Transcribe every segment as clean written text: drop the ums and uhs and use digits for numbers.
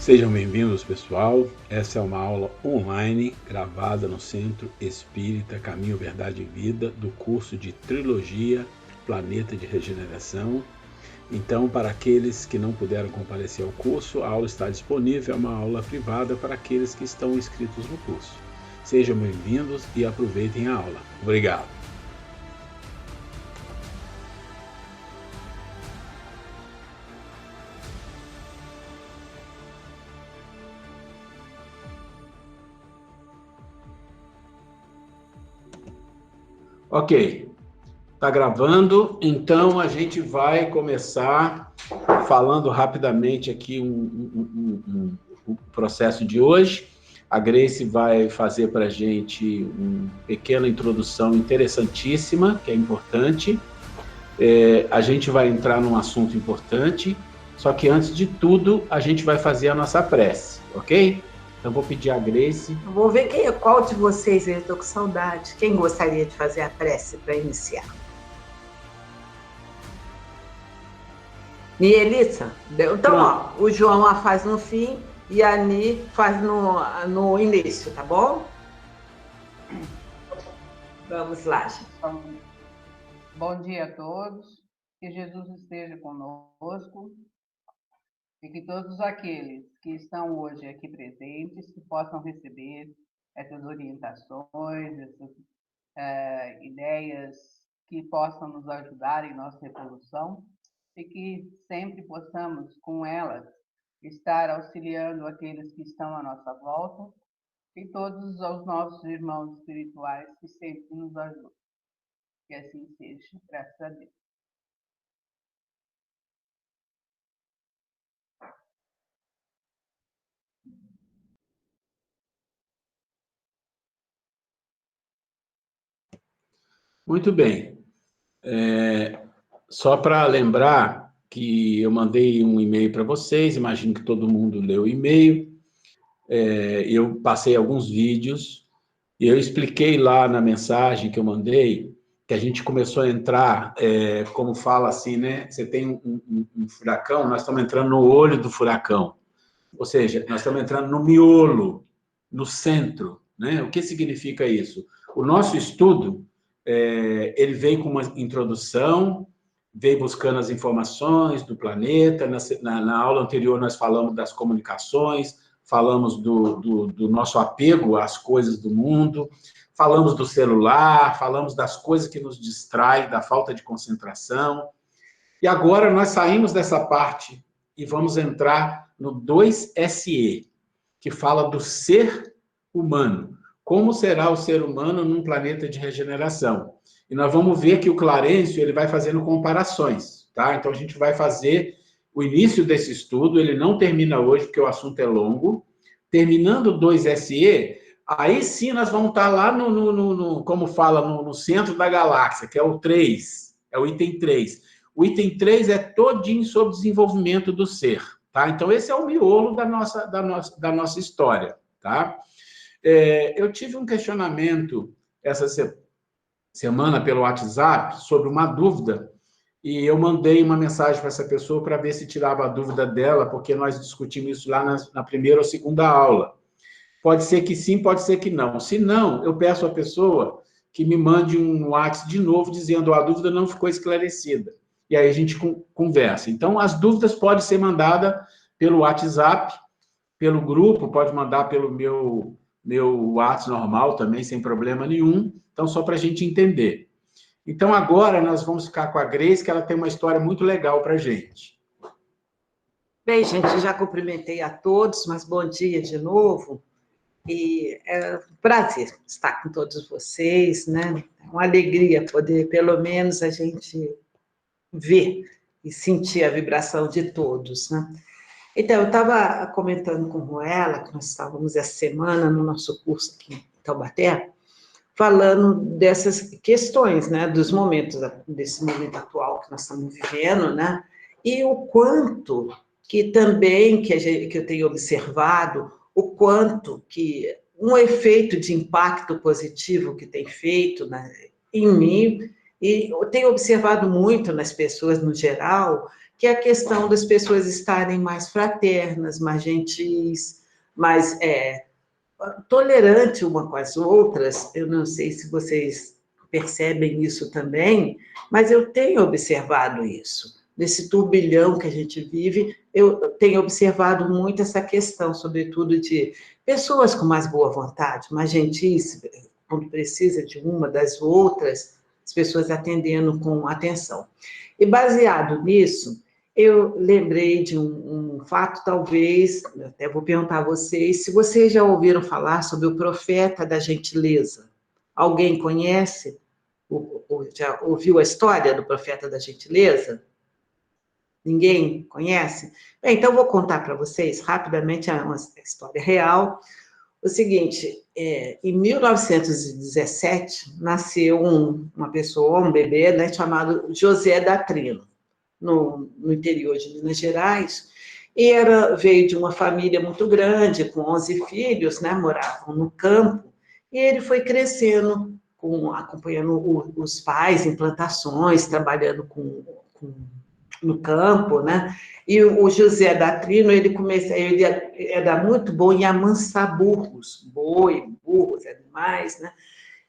Sejam bem-vindos, pessoal. Essa é uma aula online gravada no Centro Espírita Caminho, Verdade e Vida do curso de Trilogia Planeta de Regeneração. Então, para aqueles que não puderam comparecer ao curso, a aula está disponível, é uma aula privada para aqueles que estão inscritos no curso. Sejam bem-vindos e aproveitem a aula. Obrigado. Ok, está gravando, então a gente vai começar falando rapidamente aqui um processo de hoje. A Grace vai fazer para a gente uma pequena introdução interessantíssima, que é importante. A gente vai entrar num assunto importante, só que antes de tudo, a gente vai fazer a nossa prece, ok? Então, vou pedir a Grace. Vou ver qual de vocês, eu estou com saudade. Quem gostaria de fazer a prece para iniciar? Mielissa? Então, ó, o João a faz no fim e a Ani faz no início, tá bom? Vamos lá, gente. Bom dia a todos. Que Jesus esteja conosco. E que todos aqueles que estão hoje aqui presentes que possam receber essas orientações, essas ideias que possam nos ajudar em nossa evolução e que sempre possamos, com elas, estar auxiliando aqueles que estão à nossa volta e todos os nossos irmãos espirituais que sempre nos ajudam. Que assim seja, graças a Deus. Muito bem. Só para lembrar que eu mandei um e-mail para vocês, imagino que todo mundo leu o e-mail. Eu passei alguns vídeos e eu expliquei lá na mensagem que eu mandei que a gente começou a entrar, como fala assim, né? Você tem um furacão, nós estamos entrando no olho do furacão. Ou seja, nós estamos entrando no miolo, no centro, né? O que significa isso? O nosso estudo, ele vem com uma introdução, vem buscando as informações do planeta. Na aula anterior nós falamos das comunicações, falamos do nosso apego às coisas do mundo, falamos do celular, falamos das coisas que nos distraem, da falta de concentração. E agora nós saímos dessa parte e vamos entrar no 2SE, que fala do ser humano. Como será o ser humano num planeta de regeneração? E nós vamos ver que o Clarencio ele vai fazendo comparações, tá? Então a gente vai fazer o início desse estudo, ele não termina hoje porque o assunto é longo. Terminando o 2SE, aí sim nós vamos estar lá como fala, no centro da galáxia, que é o 3, é o item 3. O item 3 é todinho sobre desenvolvimento do ser, tá? Então, esse é o miolo da nossa história, tá? Eu tive um questionamento essa semana pelo WhatsApp sobre uma dúvida e eu mandei uma mensagem para essa pessoa para ver se tirava a dúvida dela, porque nós discutimos isso lá na primeira ou segunda aula. Pode ser que sim, pode ser que não. Se não, eu peço à pessoa que me mande um WhatsApp de novo dizendo a dúvida não ficou esclarecida. E aí a gente conversa. Então, as dúvidas podem ser mandadas pelo WhatsApp, pelo grupo, pode mandar pelo meu WhatsApp normal também, sem problema nenhum. Então, só para a gente entender. Então, agora nós vamos ficar com a Grace, que ela tem uma história muito legal para a gente. Bem, gente, já cumprimentei a todos, mas bom dia de novo. E é um prazer estar com todos vocês, né? É uma alegria poder, pelo menos, a gente ver e sentir a vibração de todos, né? Então, eu estava comentando com ela, que nós estávamos essa semana no nosso curso aqui em Taubaté, falando dessas questões, né? Dos momentos, desse momento atual que nós estamos vivendo, né? E o quanto que também, que eu tenho observado, o quanto que um efeito de impacto positivo que tem feito, né, em mim, e eu tenho observado muito nas pessoas no geral, que é a questão das pessoas estarem mais fraternas, mais gentis, mais tolerantes uma com as outras. Eu não sei se vocês percebem isso também, mas eu tenho observado isso. Nesse turbilhão que a gente vive, eu tenho observado muito essa questão, sobretudo de pessoas com mais boa vontade, mais gentis, quando precisa de uma das outras, as pessoas atendendo com atenção. E baseado nisso, eu lembrei de um fato, talvez, até vou perguntar a vocês, se vocês já ouviram falar sobre o profeta da gentileza. Alguém conhece? Já ouviu a história do profeta da gentileza? Ninguém conhece? Bem, então vou contar para vocês rapidamente uma história real. O seguinte, em 1917, nasceu uma pessoa, um bebê, né, chamado José Datrino, no interior de Minas Gerais, e veio de uma família muito grande, com 11 filhos, né, moravam no campo, e ele foi crescendo, acompanhando os pais em plantações, trabalhando no campo, né? E o José Datrino, ele era muito bom em amansar burros, burros, animais, né?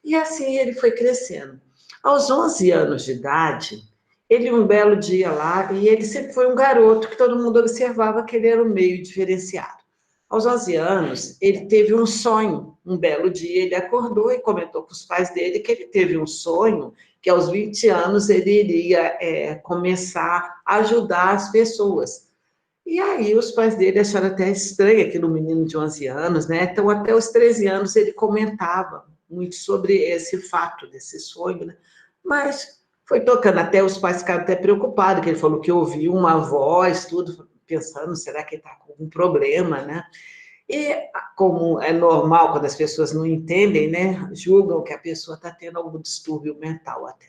E assim ele foi crescendo. Aos 11 anos de idade, ele um belo dia lá, e ele sempre foi um garoto que todo mundo observava que ele era um meio diferenciado. Aos 11 anos, ele teve um sonho. Um belo dia, ele acordou e comentou com os pais dele que ele teve um sonho que aos 20 anos ele iria começar a ajudar as pessoas. E aí os pais dele acharam até estranho aquele menino de 11 anos, né? Então, até os 13 anos ele comentava muito sobre esse fato, desse sonho, né? Mas foi tocando, até os pais ficaram até preocupados, que ele falou que ouviu uma voz, tudo, pensando, será que ele está com algum problema, né? E, como é normal, quando as pessoas não entendem, né, julgam que a pessoa está tendo algum distúrbio mental até.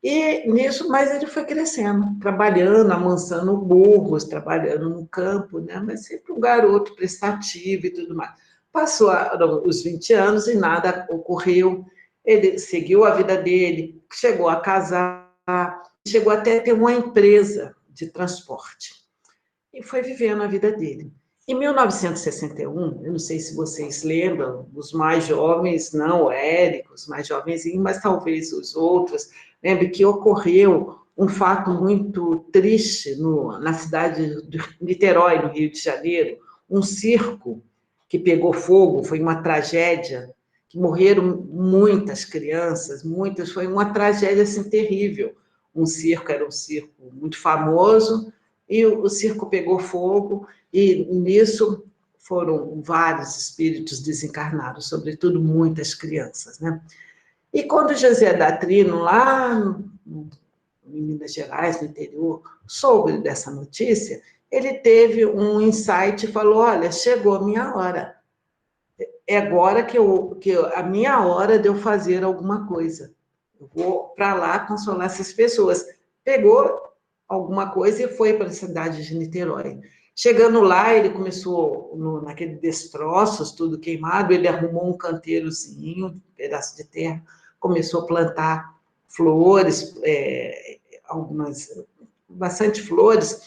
E nisso, mas ele foi crescendo, trabalhando, amansando burros, trabalhando no campo, né, mas sempre um garoto prestativo e tudo mais. Passou os 20 anos e nada ocorreu, ele seguiu a vida dele, chegou a casar, chegou até a ter uma empresa de transporte e foi vivendo a vida dele. Em 1961, eu não sei se vocês lembram, os mais jovens, não o Érico, os mais jovens, mas talvez os outros, lembrem que ocorreu um fato muito triste na cidade de Niterói, no Rio de Janeiro, um circo que pegou fogo, foi uma tragédia, que morreram muitas crianças, muitas, foi uma tragédia assim, terrível. Era um circo muito famoso, e o circo pegou fogo, e nisso foram vários espíritos desencarnados, sobretudo muitas crianças, né? E quando José Datrino, lá em Minas Gerais, no interior, soube dessa notícia, ele teve um insight e falou, olha, chegou a minha hora. É agora a minha hora de eu fazer alguma coisa. Eu vou para lá consolar essas pessoas. Pegou alguma coisa e foi para a cidade de Niterói. Chegando lá, ele começou, naquele destroços, tudo queimado, ele arrumou um canteirozinho, um pedaço de terra, começou a plantar flores, bastante flores,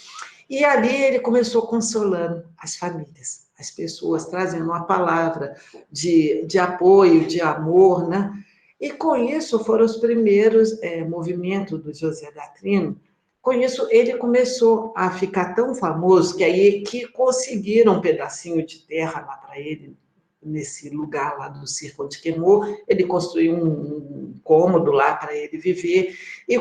e ali ele começou consolando as famílias, as pessoas, trazendo uma palavra de apoio, de amor, né? E com isso foram os primeiros movimentos do José Datrino. Com isso, ele começou a ficar tão famoso que conseguiram um pedacinho de terra lá para ele, nesse lugar lá do circo onde queimou. Ele construiu um cômodo lá para ele viver e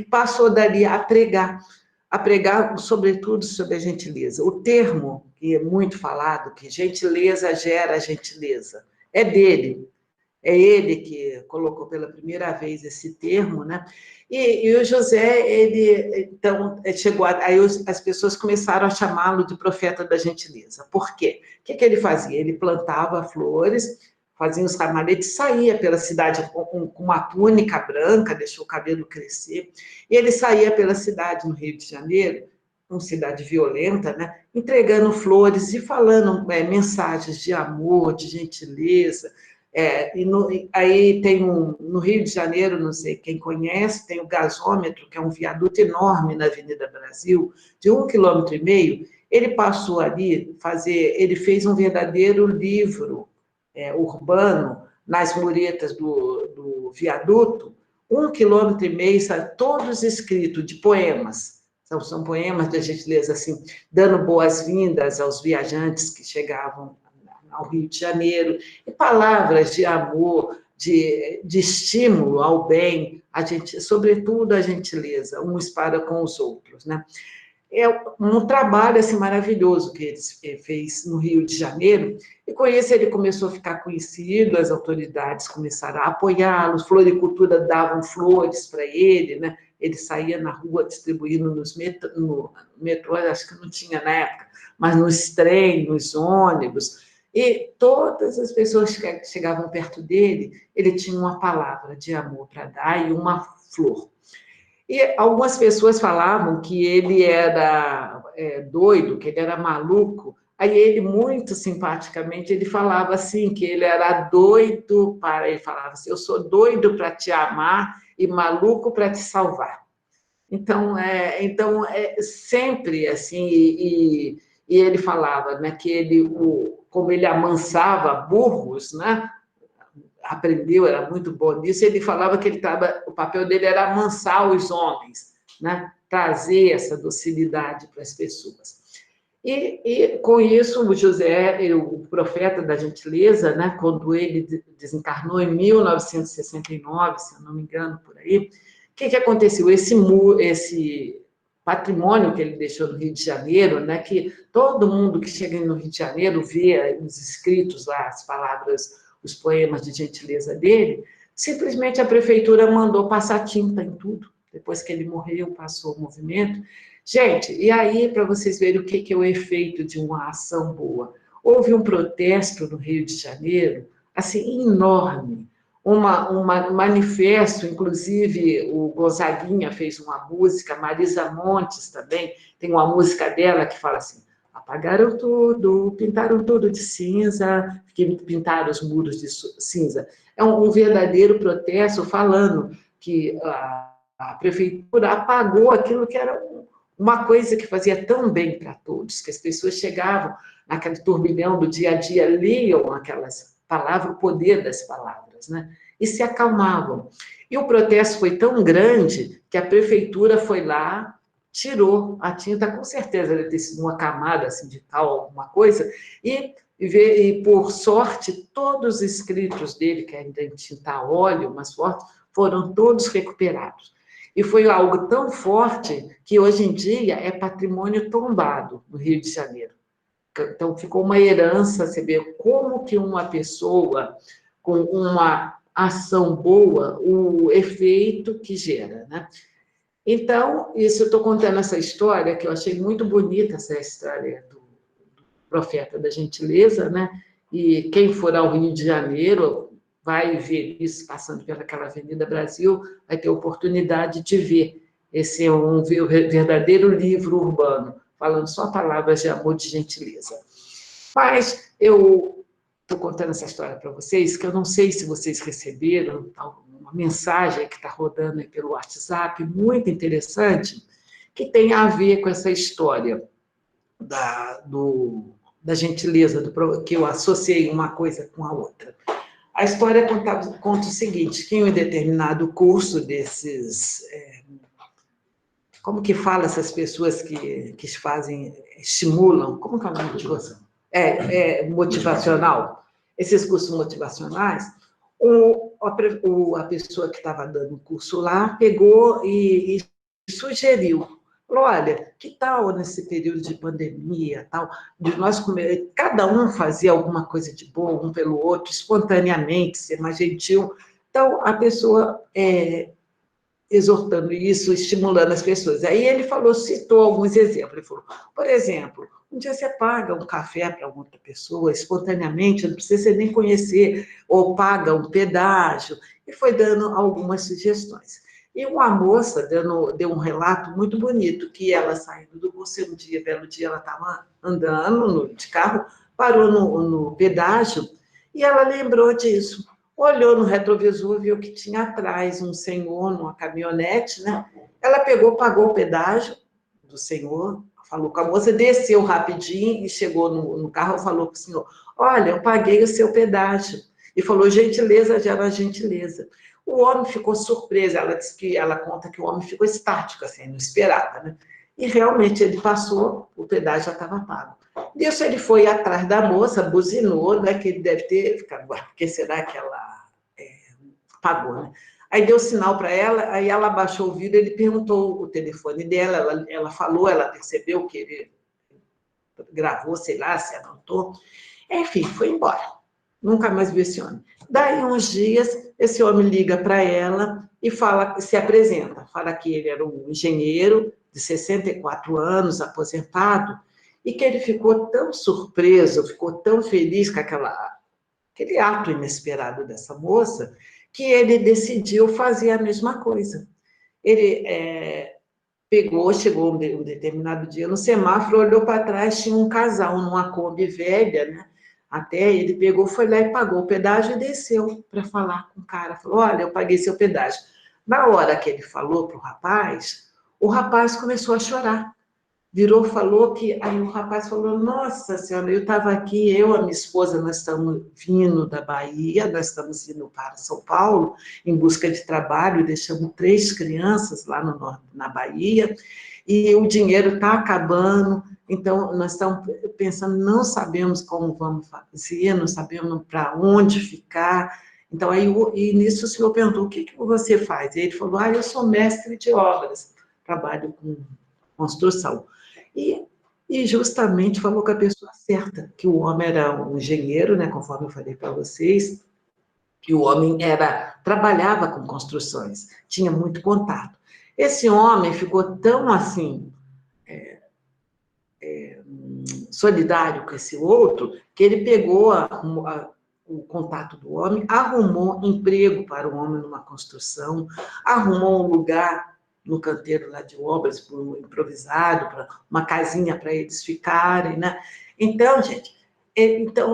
passou dali a pregar sobretudo sobre a gentileza. O termo que é muito falado, que gentileza gera gentileza, é dele. É ele que colocou pela primeira vez esse termo, né? E o José, ele, então, chegou, aí as pessoas começaram a chamá-lo de profeta da gentileza. Por quê? O que ele fazia? Ele plantava flores, fazia os ramaletes, saía pela cidade com uma túnica branca, deixou o cabelo crescer, e ele saía pela cidade no Rio de Janeiro, uma cidade violenta, né? Entregando flores e falando mensagens de amor, de gentileza, Aí tem no Rio de Janeiro, não sei quem conhece, tem o gasômetro, que é um viaduto enorme na Avenida Brasil, de 1,5 km. Ele passou ali ele fez um verdadeiro livro urbano nas muretas do viaduto, 1,5 km, todos escritos de poemas. São poemas da gentileza, assim, dando boas-vindas aos viajantes que chegavam ao Rio de Janeiro, e palavras de amor, de estímulo ao bem, sobretudo a gentileza, uns para com os outros, né? É um trabalho assim, maravilhoso que ele fez no Rio de Janeiro, e com isso ele começou a ficar conhecido, as autoridades começaram a apoiá-lo, floricultura davam flores para ele, né? Ele saía na rua distribuindo no metrô, acho que não tinha na época, mas nos trens, nos ônibus, e todas as pessoas que chegavam perto dele, ele tinha uma palavra de amor para dar e uma flor. E algumas pessoas falavam que ele era doido, que ele era maluco. Aí ele, muito simpaticamente, ele falava assim, que ele era doido ele falava assim, eu sou doido para te amar e maluco para te salvar. Então, sempre assim, e ele falava, né, que como ele amansava burros, né, aprendeu, era muito bom nisso, ele falava que o papel dele era amansar os homens, né? Trazer essa docilidade para as pessoas. E com isso, o José, o profeta da gentileza, né? Quando ele desencarnou em 1969, se eu não me engano, por aí, o que aconteceu? Esse patrimônio que ele deixou no Rio de Janeiro, né? Que todo mundo que chega no Rio de Janeiro vê os escritos lá, as palavras, os poemas de gentileza dele, simplesmente a prefeitura mandou passar tinta em tudo. Depois que ele morreu, passou o movimento. Gente, e aí, para vocês verem o que é o efeito de uma ação boa. Houve um protesto no Rio de Janeiro, assim, enorme. Um manifesto, inclusive o Gonzaguinha fez uma música, Marisa Montes também, tem uma música dela que fala assim, apagaram tudo, pintaram tudo de cinza, pintaram os muros de cinza. É um verdadeiro protesto falando que a prefeitura apagou aquilo que era uma coisa que fazia tão bem para todos, que as pessoas chegavam naquele turbilhão do dia a dia, liam aquelas palavras, o poder das palavras, né? E se acalmavam. E o protesto foi tão grande que a prefeitura foi lá, tirou a tinta, com certeza deve ter sido uma camada sindical, alguma coisa, e por sorte, todos os escritos dele, que ainda em tinta a óleo, mais forte, foram todos recuperados. E foi algo tão forte que hoje em dia é patrimônio tombado no Rio de Janeiro. Então, ficou uma herança, você vê como que uma pessoa com uma ação boa, o efeito que gera, né? Então, isso eu estou contando essa história, que eu achei muito bonita, essa história do profeta da gentileza, né? E quem for ao Rio de Janeiro vai ver isso, passando pelaquela Avenida Brasil, vai ter oportunidade de ver. Esse é um verdadeiro livro urbano, falando só palavras de amor, de gentileza. Mas eu estou contando essa história para vocês, que eu não sei se vocês receberam uma mensagem que está rodando aí pelo WhatsApp, muito interessante, que tem a ver com essa história da gentileza, que eu associei uma coisa com a outra. A história conta o seguinte, que em um determinado curso desses... como que fala essas pessoas que fazem, estimulam, como que é o nome de curso? Motivacional. Esses cursos motivacionais, a pessoa que estava dando o curso lá pegou e sugeriu, falou, olha, que tal nesse período de pandemia, tal, de nós comer, cada um fazia alguma coisa de bom, um pelo outro, espontaneamente, ser mais gentil. Então, a pessoa exortando isso, estimulando as pessoas. Aí ele citou alguns exemplos. Ele falou, por exemplo, um dia você paga um café para outra pessoa, espontaneamente, não precisa você nem conhecer, ou paga um pedágio, e foi dando algumas sugestões. E uma moça deu um relato muito bonito, que ela saindo do curso, um dia, belo dia, ela estava andando de carro, parou no pedágio, E ela lembrou disso. Olhou no retrovisor, viu que tinha atrás um senhor numa caminhonete, né? Ela pegou, pagou o pedágio do senhor, falou com a moça, desceu rapidinho e chegou no carro e falou para o senhor, olha, eu paguei o seu pedágio. E falou, gentileza gera gentileza. O homem ficou surpreso, ela disse que ela conta que o homem ficou estático, assim, não esperava, né? E realmente ele passou, o pedágio já estava pago. Disso ele foi atrás da moça, buzinou, né, que ele deve ter ficado, porque será que ela pagou, né? Aí deu sinal para ela, aí ela abaixou o vidro, ele perguntou o telefone dela, ela falou, ela percebeu que ele gravou, sei lá, se anotou. Enfim, foi embora. Nunca mais viu esse homem. Daí, uns dias, esse homem liga para ela e fala, se apresenta, fala que ele era um engenheiro de 64 anos, aposentado, e que ele ficou tão surpreso, ficou tão feliz com aquele ato inesperado dessa moça, que ele decidiu fazer a mesma coisa. Ele chegou um determinado dia no semáforo, olhou para trás, tinha um casal numa Kombi velha, né? Até ele pegou, foi lá e pagou o pedágio e desceu para falar com o cara. Falou, olha, eu paguei seu pedágio. Na hora que ele falou para o rapaz começou a chorar. Virou, falou que... Aí o rapaz falou, nossa senhora, eu estava aqui, eu e a minha esposa, nós estamos vindo da Bahia, nós estamos indo para São Paulo em busca de trabalho, deixamos 3 crianças lá na Bahia, e o dinheiro está acabando, então nós estamos pensando, não sabemos como vamos fazer, não sabemos para onde ficar. Então, aí, e nisso o senhor perguntou, o que você faz? E ele falou, eu sou mestre de obras, trabalho com construção. E justamente falou com a pessoa certa, que o homem era um engenheiro, né, conforme eu falei para vocês, que o homem trabalhava com construções, tinha muito contato. Esse homem ficou tão assim, solidário com esse outro, que ele pegou o contato do homem, arrumou emprego para o homem numa construção, arrumou um lugar no canteiro lá de obras, improvisado, para uma casinha para eles ficarem, né? Então, gente,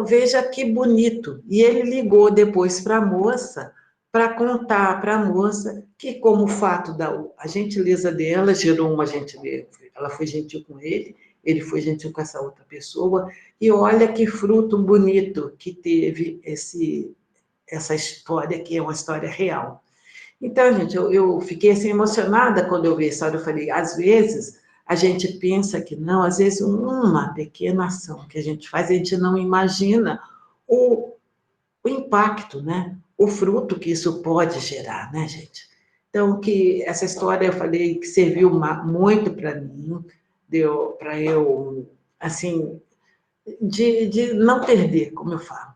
veja que bonito. E ele ligou depois para a moça, para contar para a moça que, como o fato a gentileza dela gerou uma gentileza, ela foi gentil com ele foi gentil com essa outra pessoa, e olha que fruto bonito que teve essa história, que é uma história real. Então, gente, eu fiquei assim emocionada quando eu vi a história. Eu falei, às vezes a gente pensa que não, às vezes uma pequena ação que a gente faz, a gente não imagina o impacto, né? O fruto que isso pode gerar, né, gente? Então, que essa história, eu falei, que serviu muito para mim, deu para eu, assim, de não perder, como eu falo.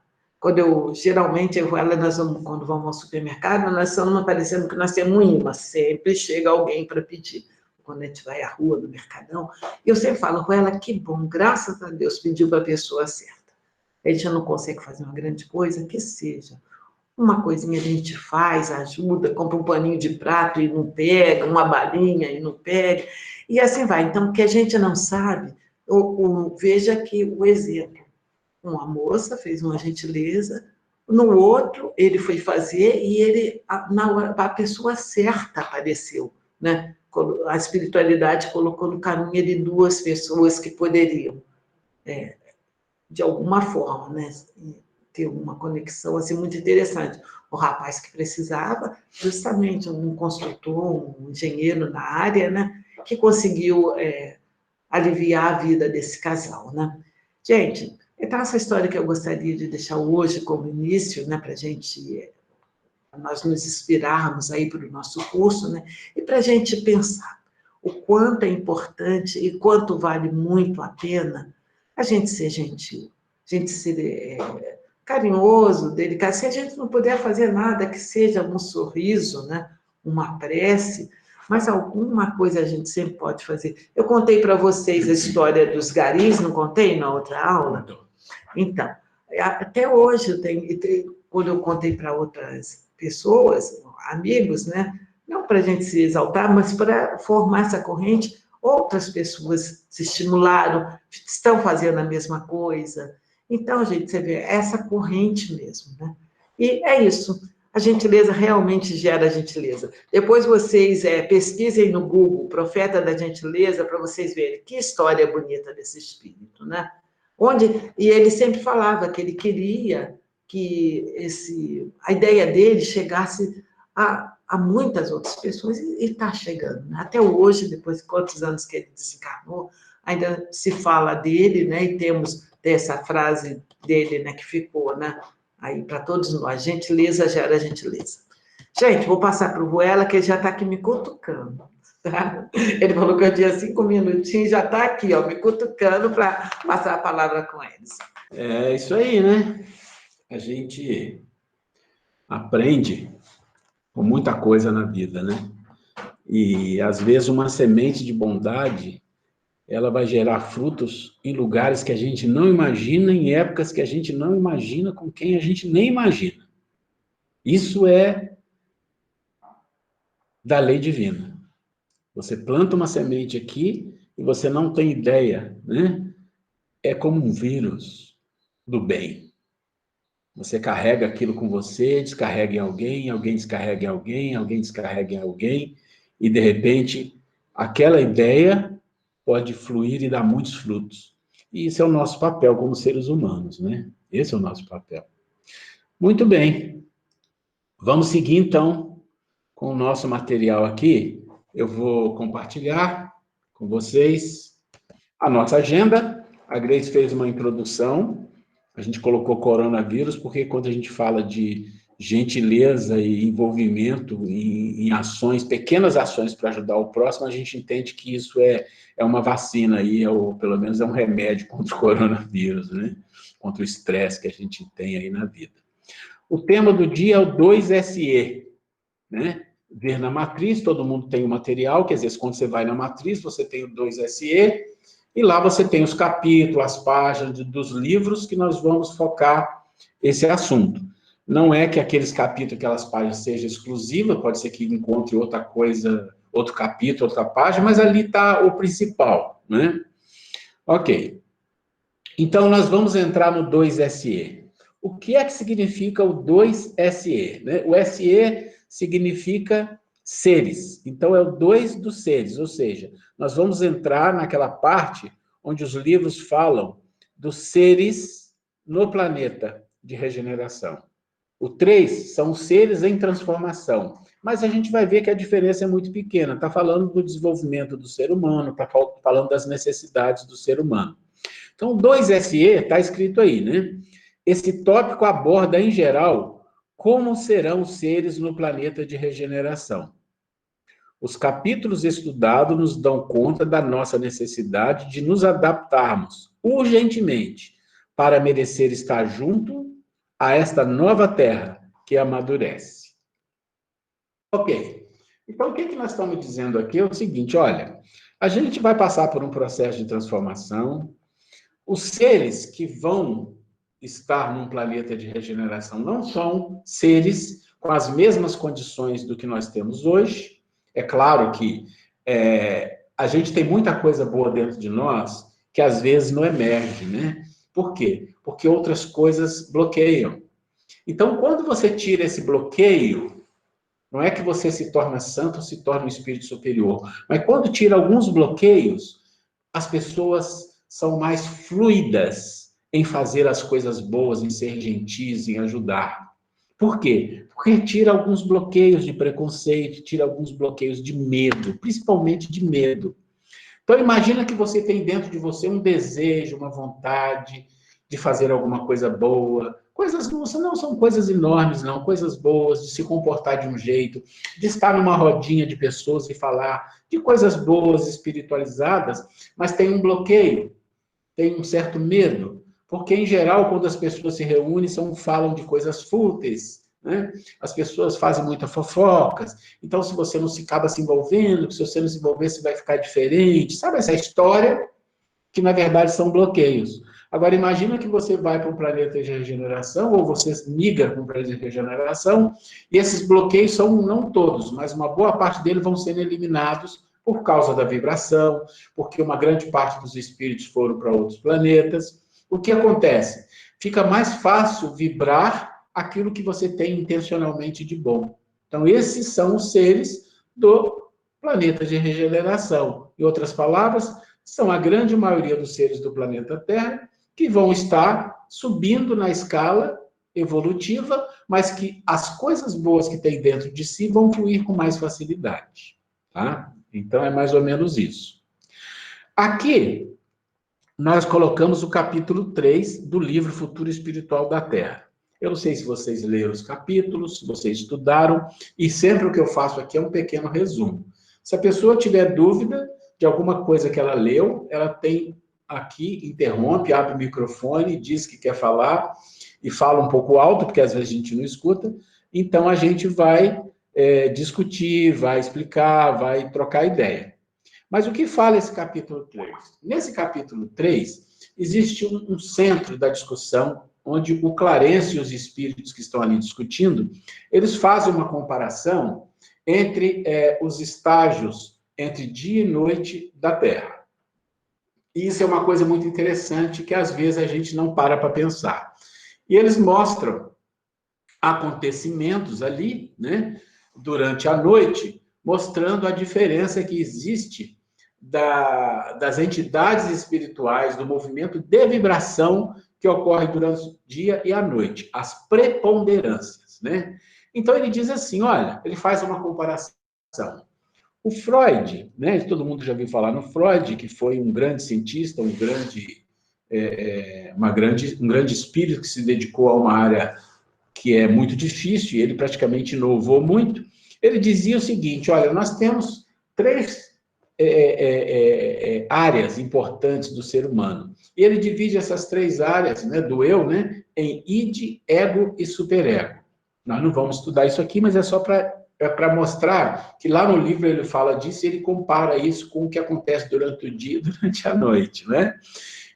Geralmente, quando vamos ao supermercado, nós estamos parecendo que nós temos um imã, sempre chega alguém para pedir. Quando a gente vai à rua, no Mercadão, eu sempre falo com ela, que bom, graças a Deus, pediu para a pessoa certa. A gente não consegue fazer uma grande coisa, que seja. Uma coisinha a gente faz, ajuda, compra um paninho de prato e não pega, uma balinha e não pega, e assim vai. Então, o que a gente não sabe, veja aqui o exemplo. Uma moça fez uma gentileza, no outro ele foi fazer e a pessoa certa apareceu, né? A espiritualidade colocou no caminho de 2 pessoas que poderiam, de alguma forma, né, ter uma conexão assim muito interessante. O rapaz que precisava, justamente um construtor, um engenheiro na área, né, que conseguiu aliviar a vida desse casal, né? Gente, então essa história que eu gostaria de deixar hoje como início, né, para nós nos inspirarmos aí para o nosso curso, né, e para a gente pensar o quanto é importante e quanto vale muito a pena a gente ser gentil, a gente ser carinhoso, delicado. Se a gente não puder fazer nada, que seja um sorriso, né, uma prece, mas alguma coisa a gente sempre pode fazer. Eu contei para vocês a história dos garis, não contei na outra aula? Então, até hoje, quando eu contei para outras pessoas, amigos, né, não para a gente se exaltar, mas para formar essa corrente, outras pessoas se estimularam, estão fazendo a mesma coisa. Então, gente, você vê, essa corrente mesmo, né? E é isso. A gentileza realmente gera gentileza. Depois vocês pesquisem no Google, Profeta da Gentileza, para vocês verem que história bonita desse espírito, né? E ele sempre falava que ele queria que a ideia dele chegasse a muitas outras pessoas, e está chegando, né? Até hoje, depois de quantos anos que ele desencarnou, ainda se fala dele, né? E temos essa frase dele, né, que ficou, né? Aí para todos nós, gentileza gera gentileza. Gente, vou passar para o Ruela, que ele já está aqui me cutucando. Tá? Ele falou que eu tinha 5 minutinhos, já está aqui, ó, me cutucando para passar a palavra com eles. É isso aí, né? A gente aprende com muita coisa na vida, né? E, às vezes, uma semente de bondade, ela vai gerar frutos em lugares que a gente não imagina, em épocas que a gente não imagina, com quem a gente nem imagina. Isso é da lei divina. Você planta uma semente aqui e você não tem ideia, né? É como um vírus do bem. Você carrega aquilo com você, descarrega em alguém, alguém descarrega em alguém, alguém descarrega em alguém, e, de repente, aquela ideia pode fluir e dar muitos frutos. E isso é o nosso papel como seres humanos, né? Esse é o nosso papel. Muito bem. Vamos seguir, então, com o nosso material aqui. Eu vou compartilhar com vocês a nossa agenda. A Grace fez uma introdução. A gente colocou coronavírus, porque quando a gente fala de gentileza e envolvimento em ações, pequenas ações para ajudar o próximo, a gente entende que isso é uma vacina aí, ou pelo menos é um remédio contra o coronavírus, né? Contra o estresse que a gente tem aí na vida. O tema do dia é o 2SE, né? Ver na matriz, todo mundo tem o material, quer dizer, quando você vai na matriz, você tem o 2SE, e lá você tem os capítulos, as páginas dos livros que nós vamos focar esse assunto. Não é que aqueles capítulos, aquelas páginas sejam exclusivas, pode ser que encontre outra coisa, outro capítulo, outra página, mas ali está o principal, né? Ok. Então, nós vamos entrar no 2SE. O que é que significa o 2SE? Né? O SE significa seres. Então, é o 2 dos seres, ou seja, nós vamos entrar naquela parte onde os livros falam dos seres no planeta de regeneração. O 3 são os seres em transformação. Mas a gente vai ver que a diferença é muito pequena. Está falando do desenvolvimento do ser humano, está falando das necessidades do ser humano. Então, o 2SE está escrito aí, né? Esse tópico aborda, em geral, como serão os seres no planeta de regeneração. Os capítulos estudados nos dão conta da nossa necessidade de nos adaptarmos urgentemente para merecer estar junto a esta nova terra que amadurece. Ok. Então, o que nós estamos dizendo aqui é o seguinte, olha, a gente vai passar por um processo de transformação. Os seres que vão estar num planeta de regeneração não são seres com as mesmas condições do que nós temos hoje. É claro que a gente tem muita coisa boa dentro de nós que às vezes não emerge, né? Por quê? Porque outras coisas bloqueiam. Então, quando você tira esse bloqueio, não é que você se torna santo ou se torna um espírito superior, mas quando tira alguns bloqueios, as pessoas são mais fluidas em fazer as coisas boas, em ser gentis, em ajudar. Por quê? Porque tira alguns bloqueios de preconceito, tira alguns bloqueios de medo, principalmente de medo. Então, imagina que você tem dentro de você um desejo, uma vontade de fazer alguma coisa boa. Coisas não são coisas enormes, não, coisas boas, de se comportar de um jeito, de estar numa rodinha de pessoas e falar de coisas boas, espiritualizadas, mas tem um bloqueio, tem um certo medo, porque, em geral, quando as pessoas se reúnem, falam de coisas fúteis, né? As pessoas fazem muitas fofocas, então, se você não se acaba se envolvendo, se você não se envolver, você vai ficar diferente, sabe essa história que, na verdade, são bloqueios. Agora, imagina que você vai para um planeta de regeneração, ou você migra para um planeta de regeneração, e esses bloqueios são, não todos, mas uma boa parte deles vão sendo eliminados por causa da vibração, porque uma grande parte dos espíritos foram para outros planetas, o que acontece? Fica mais fácil vibrar aquilo que você tem intencionalmente de bom. Então, esses são os seres do planeta de regeneração. Em outras palavras, são a grande maioria dos seres do planeta Terra que vão estar subindo na escala evolutiva, mas que as coisas boas que tem dentro de si vão fluir com mais facilidade. Tá? Então, é mais ou menos isso. Aqui, nós colocamos o capítulo 3 do livro Futuro Espiritual da Terra. Eu não sei se vocês leram os capítulos, se vocês estudaram, e sempre o que eu faço aqui é um pequeno resumo. Se a pessoa tiver dúvida de alguma coisa que ela leu, ela tem aqui, interrompe, abre o microfone, diz que quer falar, e fala um pouco alto, porque às vezes a gente não escuta, então a gente vai discutir, vai explicar, vai trocar ideia. Mas o que fala esse capítulo 3? Nesse capítulo 3, existe um centro da discussão, onde o Clarence e os espíritos que estão ali discutindo, eles fazem uma comparação entre os estágios entre dia e noite da Terra. E isso é uma coisa muito interessante que às vezes a gente não para pensar. E eles mostram acontecimentos ali, né, durante a noite, mostrando a diferença que existe das entidades espirituais, do movimento de vibração que ocorre durante o dia e a noite, as preponderâncias, né? Então ele diz assim, olha, ele faz uma comparação. O Freud, né, todo mundo já ouviu falar no Freud, que foi um grande cientista, um grande espírito que se dedicou a uma área que é muito difícil, e ele praticamente inovou muito. Ele dizia o seguinte, olha, nós temos 3 áreas importantes do ser humano. E ele divide essas 3 áreas, né, do eu, né, em id, ego e superego. Nós não vamos estudar isso aqui, mas é só para mostrar que lá no livro ele fala disso e ele compara isso com o que acontece durante o dia e durante a noite, né?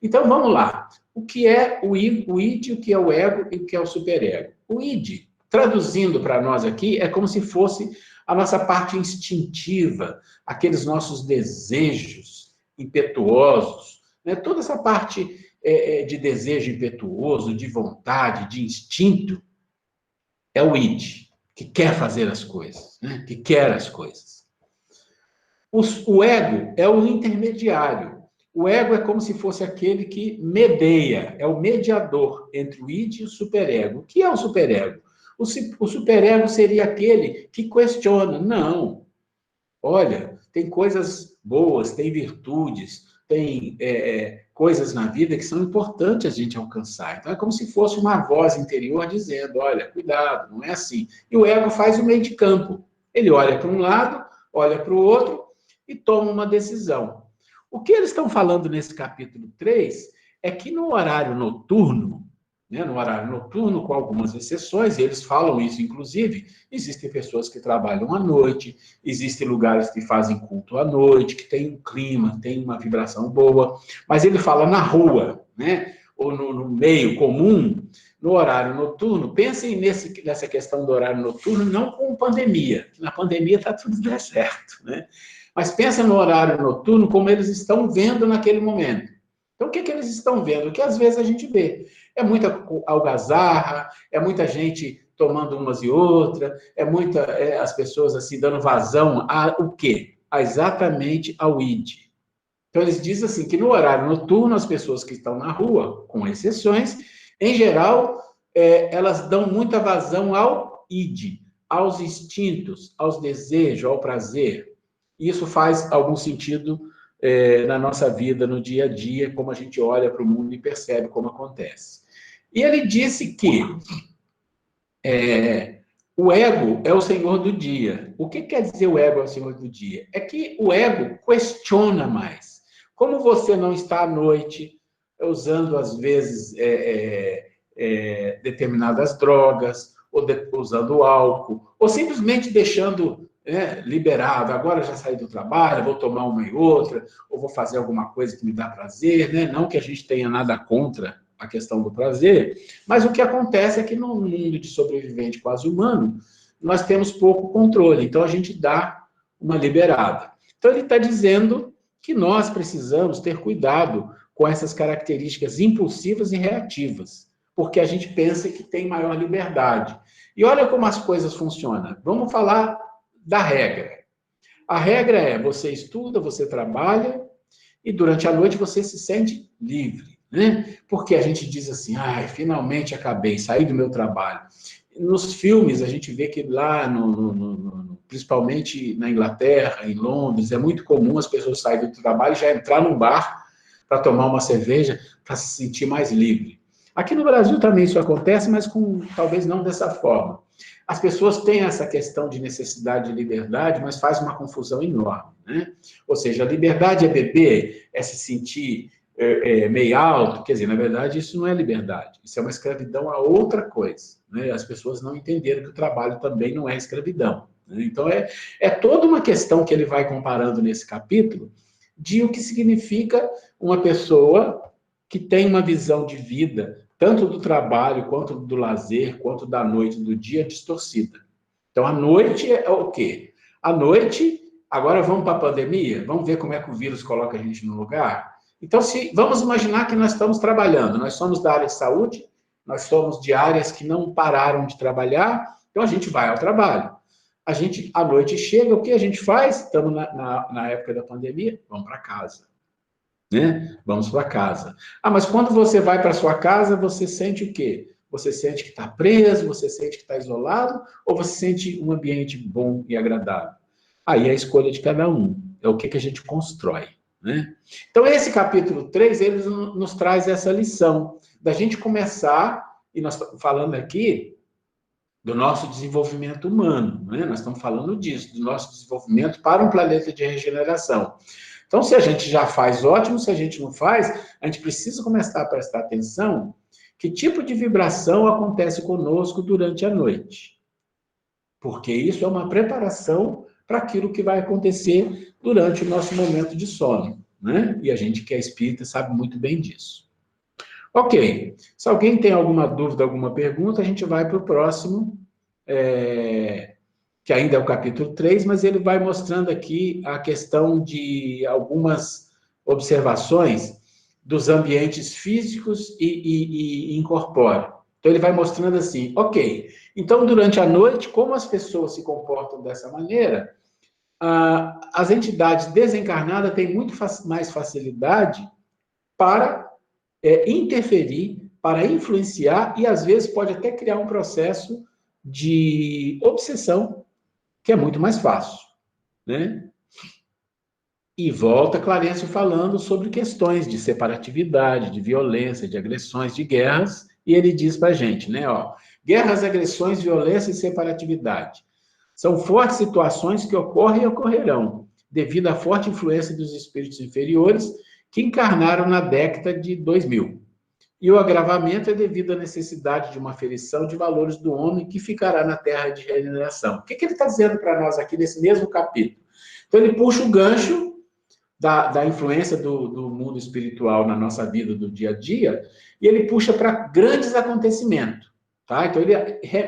Então, vamos lá. O que é o id, o que é o ego e o que é o superego? O id, traduzindo para nós aqui, é como se fosse a nossa parte instintiva, aqueles nossos desejos impetuosos, né? Toda essa parte de desejo impetuoso, de vontade, de instinto, é o id, que quer fazer as coisas, né? Que quer as coisas. O ego é o intermediário. O ego é como se fosse aquele que medeia, é o mediador entre o id e o superego. O que é o superego? O superego seria aquele que questiona. Não. Olha, tem coisas boas, tem virtudes, tem coisas na vida que são importantes a gente alcançar. Então, é como se fosse uma voz interior dizendo, olha, cuidado, não é assim. E o ego faz o meio de campo. Ele olha para um lado, olha para o outro e toma uma decisão. O que eles estão falando nesse capítulo 3 é que no horário noturno, né, no horário noturno, com algumas exceções, e eles falam isso, inclusive, existem pessoas que trabalham à noite, existem lugares que fazem culto à noite, que tem um clima, tem uma vibração boa, mas ele fala na rua, né, ou no meio comum, no horário noturno. Pensem nessa questão do horário noturno, não com pandemia, na pandemia está tudo certo, né? Mas pensa no horário noturno como eles estão vendo naquele momento. Então, o que eles estão vendo? O que às vezes a gente vê. É muita algazarra, é muita gente tomando umas e outras, as pessoas assim dando vazão a o quê? Exatamente ao id. Então, eles dizem assim, que no horário noturno, as pessoas que estão na rua, com exceções, em geral, elas dão muita vazão ao id, aos instintos, aos desejos, ao prazer. Isso faz algum sentido na nossa vida, no dia a dia, como a gente olha para o mundo e percebe como acontece. E ele disse que o ego é o senhor do dia. O que quer dizer o ego é o senhor do dia? É que o ego questiona mais. Como você não está à noite usando, às vezes, determinadas drogas, ou usando álcool, ou simplesmente deixando liberado, agora já saí do trabalho, vou tomar uma e outra, ou vou fazer alguma coisa que me dá prazer, né? Não que a gente tenha nada contra a questão do prazer, mas o que acontece é que no mundo de sobrevivente quase humano, nós temos pouco controle, então a gente dá uma liberada. Então ele está dizendo que nós precisamos ter cuidado com essas características impulsivas e reativas, porque a gente pensa que tem maior liberdade. E olha como as coisas funcionam. Vamos falar da regra. A regra é: você estuda, você trabalha, e durante a noite você se sente livre, né? Porque a gente diz assim, ai, finalmente acabei, saí do meu trabalho. Nos filmes, a gente vê que lá, principalmente na Inglaterra, em Londres, é muito comum as pessoas saírem do trabalho e já entrar num bar para tomar uma cerveja, para se sentir mais livre. Aqui no Brasil também isso acontece, mas talvez não dessa forma. As pessoas têm essa questão de necessidade de liberdade, mas faz uma confusão enorme, né? Ou seja, a liberdade é beber, é se sentir meio alto, quer dizer, na verdade, isso não é liberdade, isso é uma escravidão a outra coisa, né? As pessoas não entenderam que o trabalho também não é escravidão, né? Então, é toda uma questão que ele vai comparando nesse capítulo, de o que significa uma pessoa que tem uma visão de vida, tanto do trabalho, quanto do lazer, quanto da noite, do dia, distorcida. Então, a noite é o quê? A noite, agora vamos para a pandemia? Vamos ver como é que o vírus coloca a gente no lugar? Então, vamos imaginar que nós estamos trabalhando, nós somos da área de saúde, nós somos de áreas que não pararam de trabalhar, então a gente vai ao trabalho. A noite chega, o que a gente faz? Estamos na época da pandemia, vamos para casa. Né? Vamos para casa. Mas quando você vai para sua casa, você sente o quê? Você sente que está preso, você sente que está isolado, ou você sente um ambiente bom e agradável? Aí é a escolha de cada um, é o que a gente constrói, né? Então, esse capítulo 3, ele nos traz essa lição, da gente começar, e nós estamos falando aqui do nosso desenvolvimento humano, né? Nós estamos falando disso, do nosso desenvolvimento para um planeta de regeneração. Então, se a gente já faz, ótimo. Se a gente não faz, a gente precisa começar a prestar atenção que tipo de vibração acontece conosco durante a noite. Porque isso é uma preparação para aquilo que vai acontecer durante o nosso momento de sono, né? E a gente que é espírita sabe muito bem disso. Ok. Se alguém tem alguma dúvida, alguma pergunta, a gente vai para o próximo, que ainda é o capítulo 3, mas ele vai mostrando aqui a questão de algumas observações dos ambientes físicos e incorpóreos. Então, ele vai mostrando assim, ok, então, durante a noite, como as pessoas se comportam dessa maneira, as entidades desencarnadas têm muito mais facilidade para interferir, para influenciar, e às vezes pode até criar um processo de obsessão, que é muito mais fácil, né? E volta Clarencio falando sobre questões de separatividade, de violência, de agressões, de guerras, e ele diz para a gente, né, guerras, agressões, violência e separatividade são fortes situações que ocorrem e ocorrerão, devido à forte influência dos espíritos inferiores que encarnaram na década de 2000. E o agravamento é devido à necessidade de uma aferição de valores do homem que ficará na terra de regeneração. O que ele está dizendo para nós aqui nesse mesmo capítulo? Então, ele puxa o gancho da influência do mundo espiritual na nossa vida do dia a dia, e ele puxa para grandes acontecimentos. Tá? Então, ele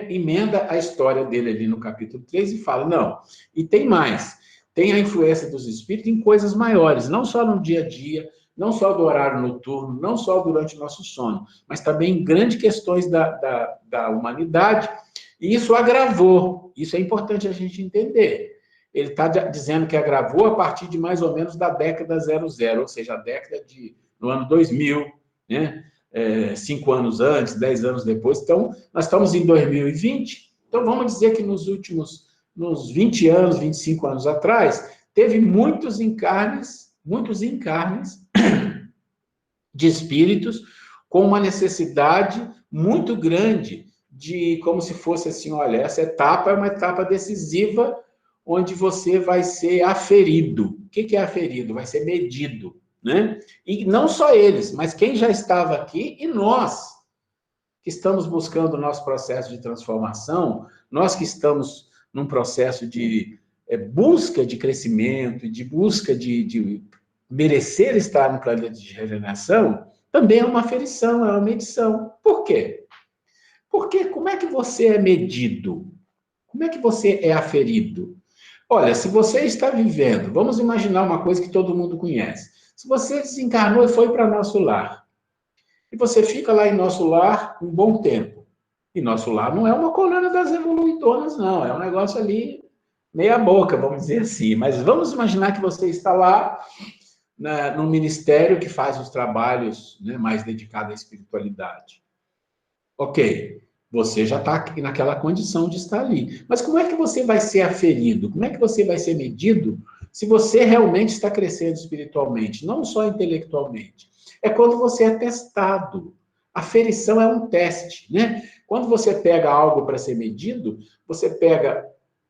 emenda a história dele ali no capítulo 3 e fala, não, e tem mais. Tem a influência dos espíritos em coisas maiores, não só no dia a dia, não só do horário noturno, não só durante o nosso sono, mas também em grandes questões da humanidade, e isso agravou, isso é importante a gente entender. Ele está dizendo que agravou a partir de mais ou menos da década 00, ou seja, a década no ano 2000, né? 5 anos antes, 10 anos depois. Então, nós estamos em 2020, então vamos dizer que nos 20 anos, 25 anos atrás, teve muitos encarnes de espíritos com uma necessidade muito grande de, como se fosse assim, olha, essa etapa é uma etapa decisiva onde você vai ser aferido. O que é aferido? Vai ser medido, né? E não só eles, mas quem já estava aqui e nós, que estamos buscando o nosso processo de transformação, nós que estamos num processo de busca de crescimento, de busca de merecer estar no planeta de regeneração, também é uma aferição, é uma medição. Por quê? Porque como é que você é medido? Como é que você é aferido? Olha, se você está vivendo, vamos imaginar uma coisa que todo mundo conhece. Se você desencarnou e foi para nosso lar, e você fica lá em nosso lar um bom tempo, e nosso lar não é uma colônia das evoluidoras, não, é um negócio ali meia boca, vamos dizer assim, mas vamos imaginar que você está lá no ministério que faz os trabalhos, né, mais dedicados à espiritualidade. Ok, você já está naquela condição de estar ali. Mas como é que você vai ser aferido? Como é que você vai ser medido se você realmente está crescendo espiritualmente, não só intelectualmente? É quando você é testado. A aferição é um teste, né? Quando você pega algo para ser medido, você pega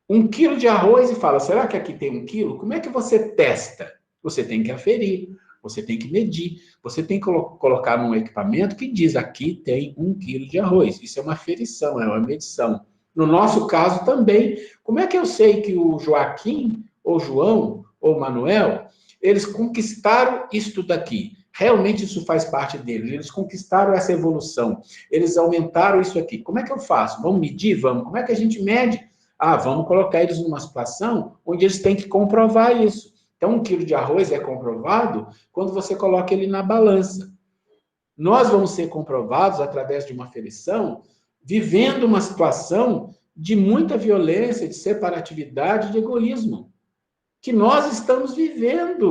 1 quilo de arroz e fala, será que aqui tem 1 quilo? Como é que você testa? Você tem que aferir, você tem que medir, você tem que colocar num equipamento que diz, aqui tem 1 quilo de arroz. Isso é uma aferição, é uma medição. No nosso caso também, como é que eu sei que o Joaquim, ou João, ou Manuel, eles conquistaram isto daqui? Realmente isso faz parte deles, eles conquistaram essa evolução, eles aumentaram isso aqui. Como é que eu faço? Vamos medir? Vamos. Como é que a gente mede? Ah, vamos colocar eles numa situação onde eles têm que comprovar isso. Então, 1 quilo de arroz é comprovado quando você coloca ele na balança. Nós vamos ser comprovados através de uma aferição, vivendo uma situação de muita violência, de separatividade, de egoísmo, que nós estamos vivendo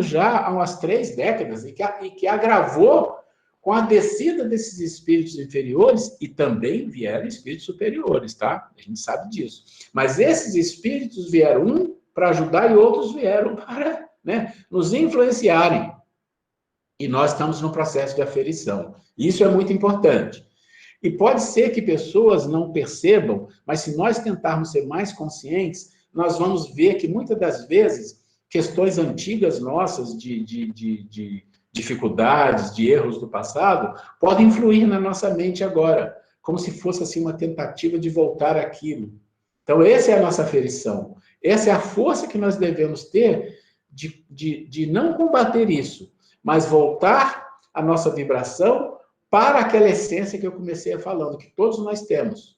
já há umas 3 décadas, e que agravou com a descida desses espíritos inferiores, e também vieram espíritos superiores, tá? A gente sabe disso. Mas esses espíritos vieram para ajudar e outros vieram para, né, nos influenciarem. E nós estamos no processo de aferição. Isso é muito importante. E pode ser que pessoas não percebam, mas se nós tentarmos ser mais conscientes, nós vamos ver que muitas das vezes questões antigas nossas de dificuldades, de erros do passado, podem influir na nossa mente agora, como se fosse assim uma tentativa de voltar àquilo. Então, essa é a nossa aferição. Essa é a força que nós devemos ter de não combater isso, mas voltar a nossa vibração para aquela essência que eu comecei falando, que todos nós temos.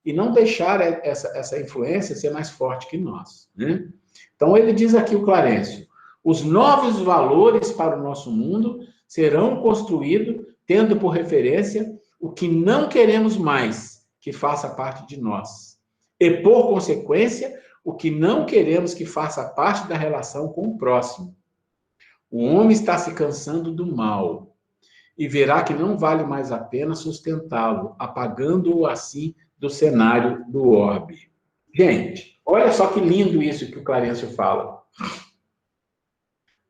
E não deixar essa influência ser mais forte que nós, né? Então, ele diz aqui, o Clarencio, os novos valores para o nosso mundo serão construídos tendo por referência o que não queremos mais que faça parte de nós. E, por consequência, o que não queremos que faça parte da relação com o próximo. O homem está se cansando do mal e verá que não vale mais a pena sustentá-lo, apagando-o assim do cenário do orbe. Gente, olha só que lindo isso que o Clarencio fala.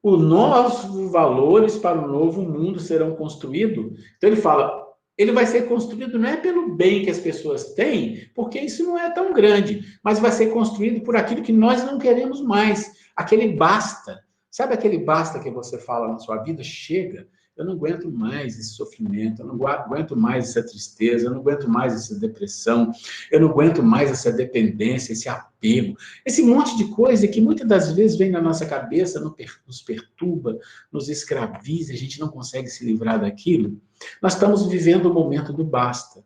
Os novos valores para o novo mundo serão construídos. Então ele fala, ele vai ser construído não é pelo bem que as pessoas têm, porque isso não é tão grande, mas vai ser construído por aquilo que nós não queremos mais, aquele basta. Sabe aquele basta que você fala na sua vida? Chega, eu não aguento mais esse sofrimento, eu não aguento mais essa tristeza, eu não aguento mais essa depressão, eu não aguento mais essa dependência, esse apego, esse monte de coisa que muitas das vezes vem na nossa cabeça, nos perturba, nos escraviza, a gente não consegue se livrar daquilo. Nós estamos vivendo o momento do basta,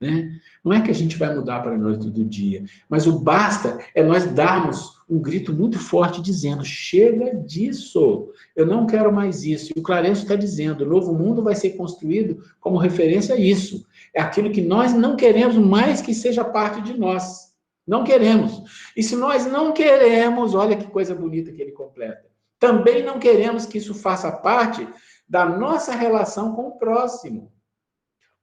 né? Não é que a gente vai mudar para a noite do dia, mas o basta é nós darmos um grito muito forte dizendo, chega disso, eu não quero mais isso. E o Clarencio está dizendo, o novo mundo vai ser construído como referência a isso. É aquilo que nós não queremos mais que seja parte de nós. Não queremos. E se nós não queremos, olha que coisa bonita que ele completa, também não queremos que isso faça parte da nossa relação com o próximo.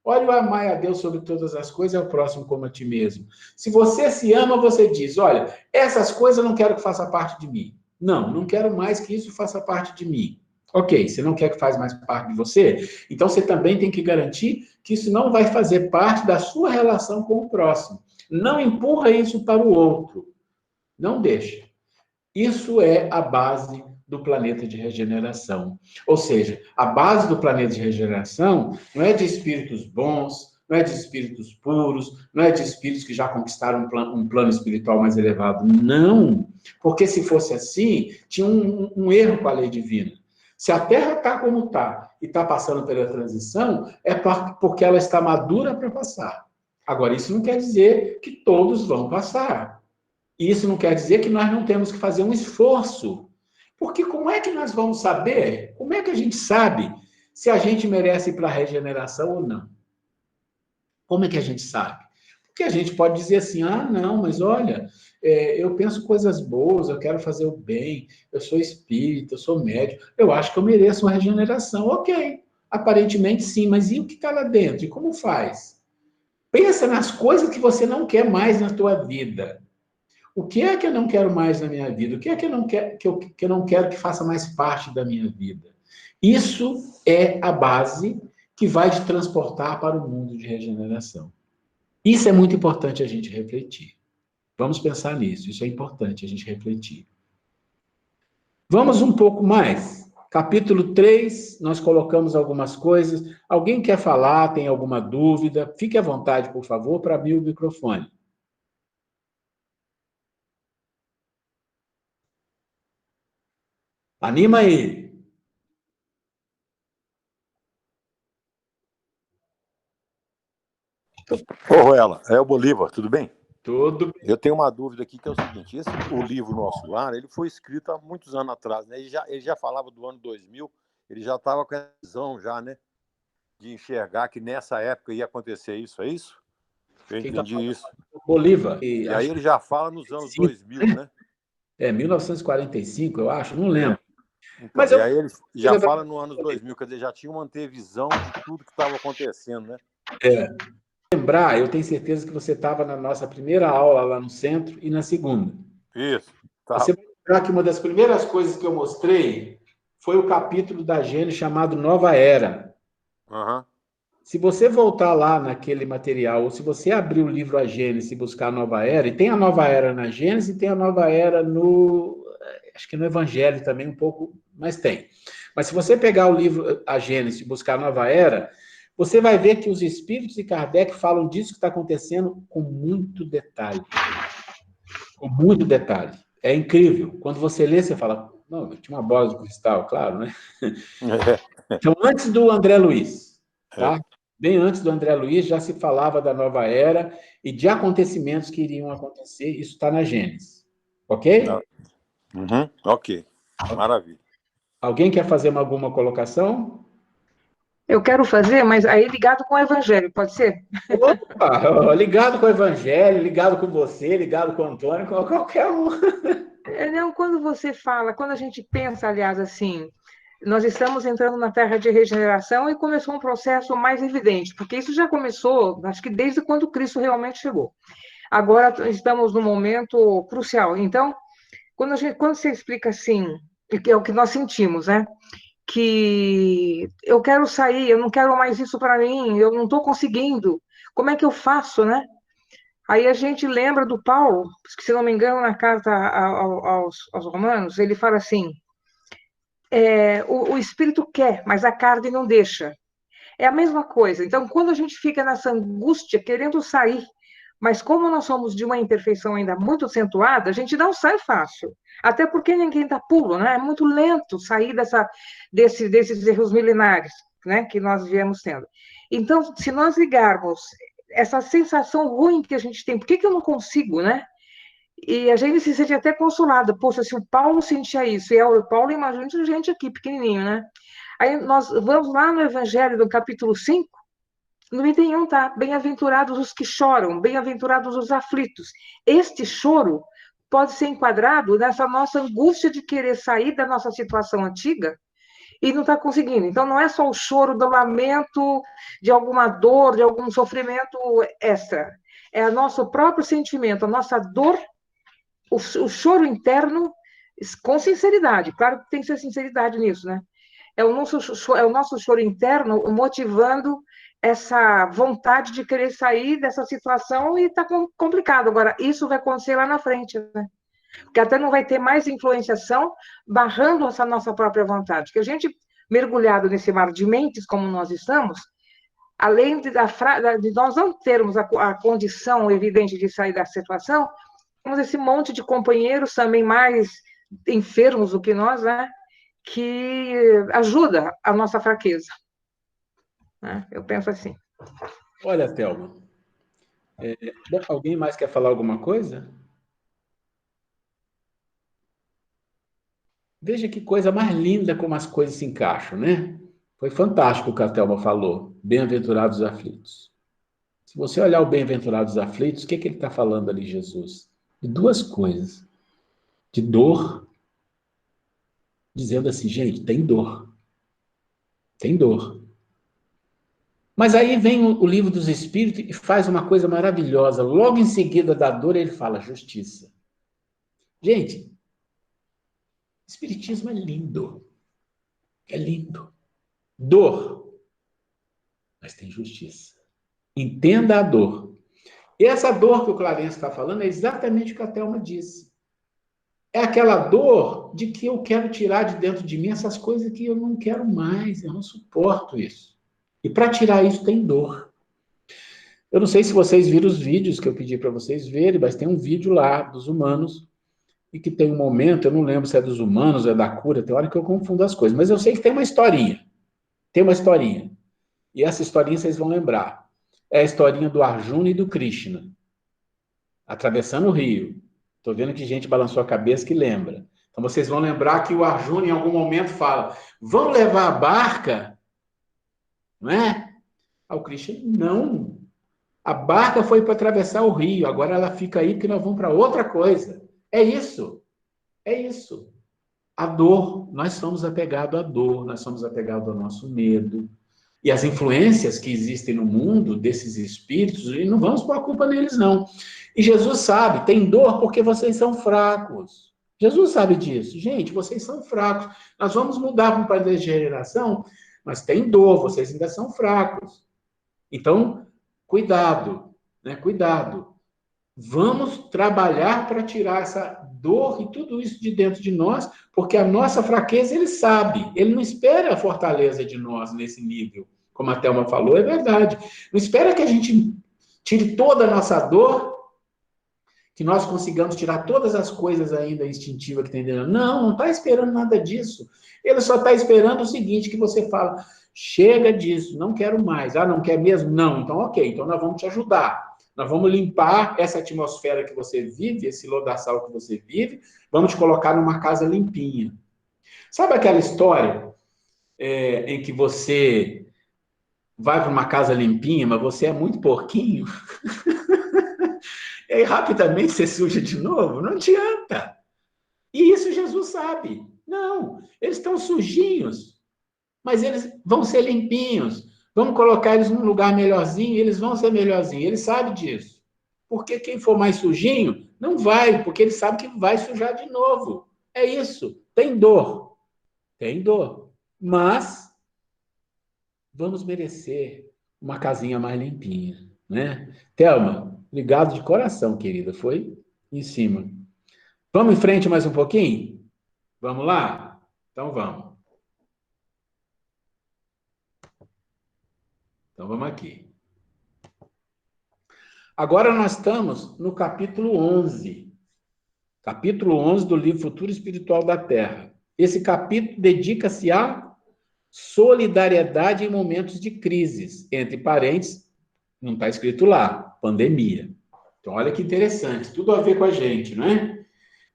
Olha o amar a Deus sobre todas as coisas, é o próximo como a ti mesmo. Se você se ama, você diz, olha, essas coisas eu não quero que faça parte de mim. Não quero mais que isso faça parte de mim. Ok, você não quer que faça mais parte de você? Então você também tem que garantir que isso não vai fazer parte da sua relação com o próximo. Não empurra isso para o outro. Não deixa. Isso é a base do planeta de regeneração. Ou seja, a base do planeta de regeneração não é de espíritos bons, não é de espíritos puros, não é de espíritos que já conquistaram um plano espiritual mais elevado. Não! Porque se fosse assim, tinha um erro com a lei divina. Se a Terra está como está e está passando pela transição, é porque ela está madura para passar. Agora, isso não quer dizer que todos vão passar. Isso não quer dizer que nós não temos que fazer um esforço Porque como é que nós vamos saber? Como é que a gente sabe se a gente merece ir para a regeneração ou não? Como é que a gente sabe? Porque a gente pode dizer assim, ah, não, mas olha, eu penso coisas boas, eu quero fazer o bem, eu sou espírita, eu sou médico, eu acho que eu mereço uma regeneração. Ok, aparentemente sim, mas e o que está lá dentro? E como faz? Pensa nas coisas que você não quer mais na tua vida. O que é que eu não quero mais na minha vida? O que é que eu não quero que eu não quero que faça mais parte da minha vida? Isso é a base que vai te transportar para o mundo de regeneração. Isso é muito importante a gente refletir. Vamos pensar nisso, isso é importante a gente refletir. Vamos um pouco mais. Capítulo 3, nós colocamos algumas coisas. Alguém quer falar, tem alguma dúvida? Fique à vontade, por favor, para abrir o microfone. Anima aí. Ô, Ruela, é o Bolívar, tudo bem? Tudo. Eu tenho uma dúvida aqui que é o seguinte, o livro Nosso Lar, ele foi escrito há muitos anos atrás, né? Ele já falava do ano 2000, ele já estava com a visão já, né? De enxergar que nessa época ia acontecer isso, é isso? Eu Quem tá entendi falando isso. é o Bolívar. E aí ele já fala nos anos 2000, né? 1945, eu acho, não lembro. Mas Então, e eu aí ele já fala nos anos 2000, quer dizer, já tinham manter visão de tudo que estava acontecendo, né? lembrar, eu tenho certeza que você estava na nossa primeira aula lá no centro e na segunda. Isso, tá. Você vai lembrar que uma das primeiras coisas que eu mostrei foi o capítulo da Gênesis chamado Nova Era. Uhum. Se você voltar lá naquele material, ou se você abrir o livro A Gênesis e buscar a Nova Era, e tem a Nova Era na Gênesis e tem a Nova Era no... acho que no Evangelho também um pouco, mas tem. Mas se você pegar o livro A Gênesis e buscar a Nova Era, você vai ver que os espíritos de Kardec falam disso que está acontecendo com muito detalhe. Com muito detalhe. É incrível. Quando você lê, você fala, não, tinha uma bola de cristal, claro, né? Então, antes do André Luiz, tá? Bem antes do André Luiz, já se falava da nova era e de acontecimentos que iriam acontecer. Isso está na Gênesis. Ok? Uhum. Ok, maravilha. Alguém quer fazer alguma colocação? Eu quero fazer, mas aí ligado com o Evangelho, pode ser? Opa, ligado com o Evangelho, ligado com você, ligado com o Antônio, com qualquer um. Não, quando você fala, quando a gente pensa, aliás, assim, nós estamos entrando na terra de regeneração e começou um processo mais evidente, porque isso já começou, acho que desde quando Cristo realmente chegou. Agora estamos num momento crucial. Então, quando você explica assim, que é o que nós sentimos, né? Que eu quero sair, eu não quero mais isso para mim, eu não estou conseguindo. Como é que eu faço, né? Aí a gente lembra do Paulo, que, se não me engano, na carta aos Romanos, ele fala assim: o espírito quer, mas a carne não deixa. É a mesma coisa. Então, quando a gente fica nessa angústia, querendo sair, mas como nós somos de uma imperfeição ainda muito acentuada, a gente não sai fácil. Até porque ninguém dá pulo, né? É muito lento sair desses erros milenares, né, que nós viemos tendo. Então, se nós ligarmos essa sensação ruim que a gente tem, por que eu não consigo, né? E a gente se sente até consolada. Poxa, se o Paulo sentia isso, e o Paulo, imagina a gente aqui, pequenininho, né? Aí nós vamos lá no Evangelho, do capítulo 5, no item 1, tá? Bem-aventurados os que choram, bem-aventurados os aflitos. Este choro pode ser enquadrado nessa nossa angústia de querer sair da nossa situação antiga e não está conseguindo. Então, não é só o choro do lamento de alguma dor, de algum sofrimento extra. É o nosso próprio sentimento, a nossa dor, o choro interno, com sinceridade. Claro que tem que ser sinceridade nisso, né? É o nosso choro interno motivando essa vontade de querer sair dessa situação e está complicado. Agora, isso vai acontecer lá na frente, né? Porque até não vai ter mais influenciação barrando essa nossa própria vontade. Que a gente, mergulhado nesse mar de mentes, como nós estamos, além de nós não termos a condição evidente de sair da situação, temos esse monte de companheiros também mais enfermos do que nós, né? Que ajuda a nossa fraqueza. Né? Eu penso assim. Olha, Thelma, alguém mais quer falar alguma coisa? Veja que coisa mais linda como as coisas se encaixam, né? Foi fantástico o que a Thelma falou. Bem-aventurados os aflitos. Se você olhar o bem-aventurados os aflitos, o que ele está falando ali, Jesus? De duas coisas. De dor, dizendo assim, gente, tem dor. Tem dor. Mas aí vem o livro dos Espíritos e faz uma coisa maravilhosa. Logo em seguida da dor, ele fala justiça. Gente, Espiritismo é lindo. É lindo. Dor, mas tem justiça. Entenda a dor. E essa dor que o Clarence está falando é exatamente o que a Thelma disse. É aquela dor de que eu quero tirar de dentro de mim essas coisas que eu não quero mais, eu não suporto isso. E para tirar isso tem dor. Eu não sei se vocês viram os vídeos que eu pedi para vocês verem, mas tem um vídeo lá dos humanos, e que tem um momento, eu não lembro se é dos humanos ou é da cura, tem hora que eu confundo as coisas, mas eu sei que tem uma historinha. Tem uma historinha. E essa historinha vocês vão lembrar. É a historinha do Arjuna e do Krishna, atravessando o rio. Estou vendo que gente balançou a cabeça que lembra. Então vocês vão lembrar que o Arjuna em algum momento fala, vão levar a barca? Não é? O Krishna, não. A barca foi para atravessar o rio, agora ela fica aí porque nós vamos para outra coisa. É isso. É isso. A dor, nós somos apegados à dor, nós somos apegados ao nosso medo. E as influências que existem no mundo desses espíritos, e não vamos pôr a culpa neles, não. E Jesus sabe, tem dor porque vocês são fracos. Jesus sabe disso. Gente, vocês são fracos. Nós vamos mudar para um padrão de regeneração, mas tem dor, vocês ainda são fracos. Então, cuidado, né? Cuidado. Vamos trabalhar para tirar essa dor e tudo isso de dentro de nós, porque a nossa fraqueza ele sabe, ele não espera a fortaleza de nós nesse nível, como a Thelma falou, é verdade. Não espera que a gente tire toda a nossa dor, que nós consigamos tirar todas as coisas ainda instintivas que tem dentro. Não está esperando nada disso. Ele só está esperando o seguinte, que você fala, chega disso, não quero mais. Ah, não quer mesmo? Não, então ok, então nós vamos te ajudar. Nós vamos limpar essa atmosfera que você vive, esse lodaçal que você vive, vamos te colocar numa casa limpinha. Sabe aquela história em que você vai para uma casa limpinha, mas você é muito porquinho? E aí rapidamente você suja de novo? Não adianta. E isso Jesus sabe. Não, eles estão sujinhos, mas eles vão ser limpinhos. Vamos colocar eles num lugar melhorzinho, eles vão ser melhorzinhos. Ele sabe disso. Porque quem for mais sujinho, não vai, porque ele sabe que vai sujar de novo. É isso. Tem dor. Tem dor. Mas vamos merecer uma casinha mais limpinha, né? Thelma, obrigado de coração, querida. Foi em cima. Vamos em frente mais um pouquinho? Vamos lá? Então vamos. Então vamos aqui. Agora nós estamos no capítulo 11. Capítulo 11 do livro Futuro Espiritual da Terra. Esse capítulo dedica-se à solidariedade em momentos de crises. Entre parênteses, não está escrito lá, pandemia. Então, olha que interessante, tudo a ver com a gente, não é?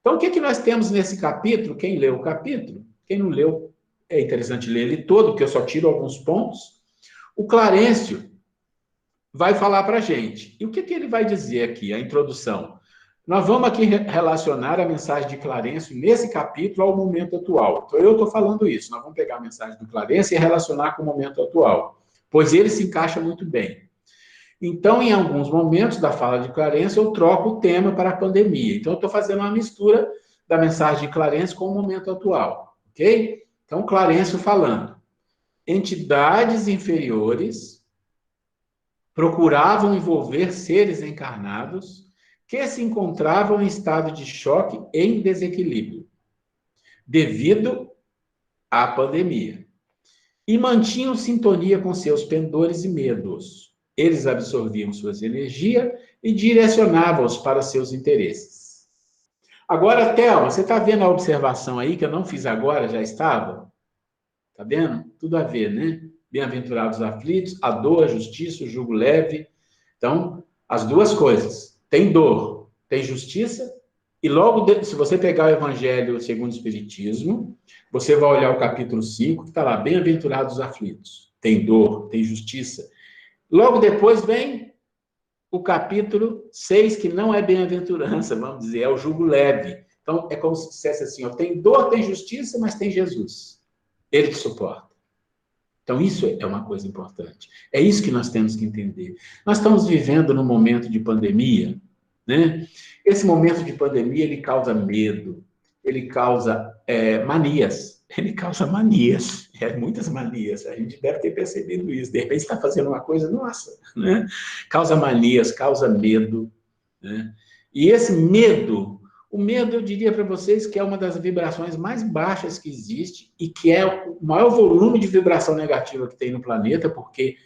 Então, o que nós temos nesse capítulo? Quem leu o capítulo? Quem não leu, é interessante ler ele todo, porque eu só tiro alguns pontos. O Clarencio vai falar para a gente. E o que ele vai dizer aqui, a introdução? Nós vamos aqui relacionar a mensagem de Clarencio nesse capítulo ao momento atual. Então, eu estou falando isso. Nós vamos pegar a mensagem do Clarencio e relacionar com o momento atual, pois ele se encaixa muito bem. Então, em alguns momentos da fala de Clarencio, eu troco o tema para a pandemia. Então, eu estou fazendo uma mistura da mensagem de Clarencio com o momento atual, ok? Então, Clarencio falando. Entidades inferiores procuravam envolver seres encarnados que se encontravam em estado de choque e em desequilíbrio, devido à pandemia, e mantinham sintonia com seus pendores e medos. Eles absorviam suas energias e direcionavam-os para seus interesses. Agora, Thelma, você está vendo a observação aí, que eu não fiz agora, já estava? Está vendo? Tudo a ver, né? Bem-aventurados aflitos, a dor, a justiça, o jugo leve. Então, as duas coisas. Tem dor, tem justiça, E logo, se você pegar o Evangelho segundo o Espiritismo, você vai olhar o capítulo 5, que está lá, bem-aventurados os aflitos. Tem dor, tem justiça. Logo depois vem o capítulo 6, que não é bem-aventurança, vamos dizer, é o jugo leve. Então, é como se dissesse assim, ó, tem dor, tem justiça, mas tem Jesus. Ele que suporta. Então, isso é uma coisa importante. É isso que nós temos que entender. Nós estamos vivendo num momento de pandemia, né? Esse momento de pandemia, ele causa medo, ele causa manias, ele causa manias, muitas manias. A gente deve ter percebido isso. De repente, está fazendo uma coisa, nossa, né? Causa manias, causa medo, né? E esse medo, o medo, eu diria para vocês que é uma das vibrações mais baixas que existe e que é o maior volume de vibração negativa que tem no planeta, porque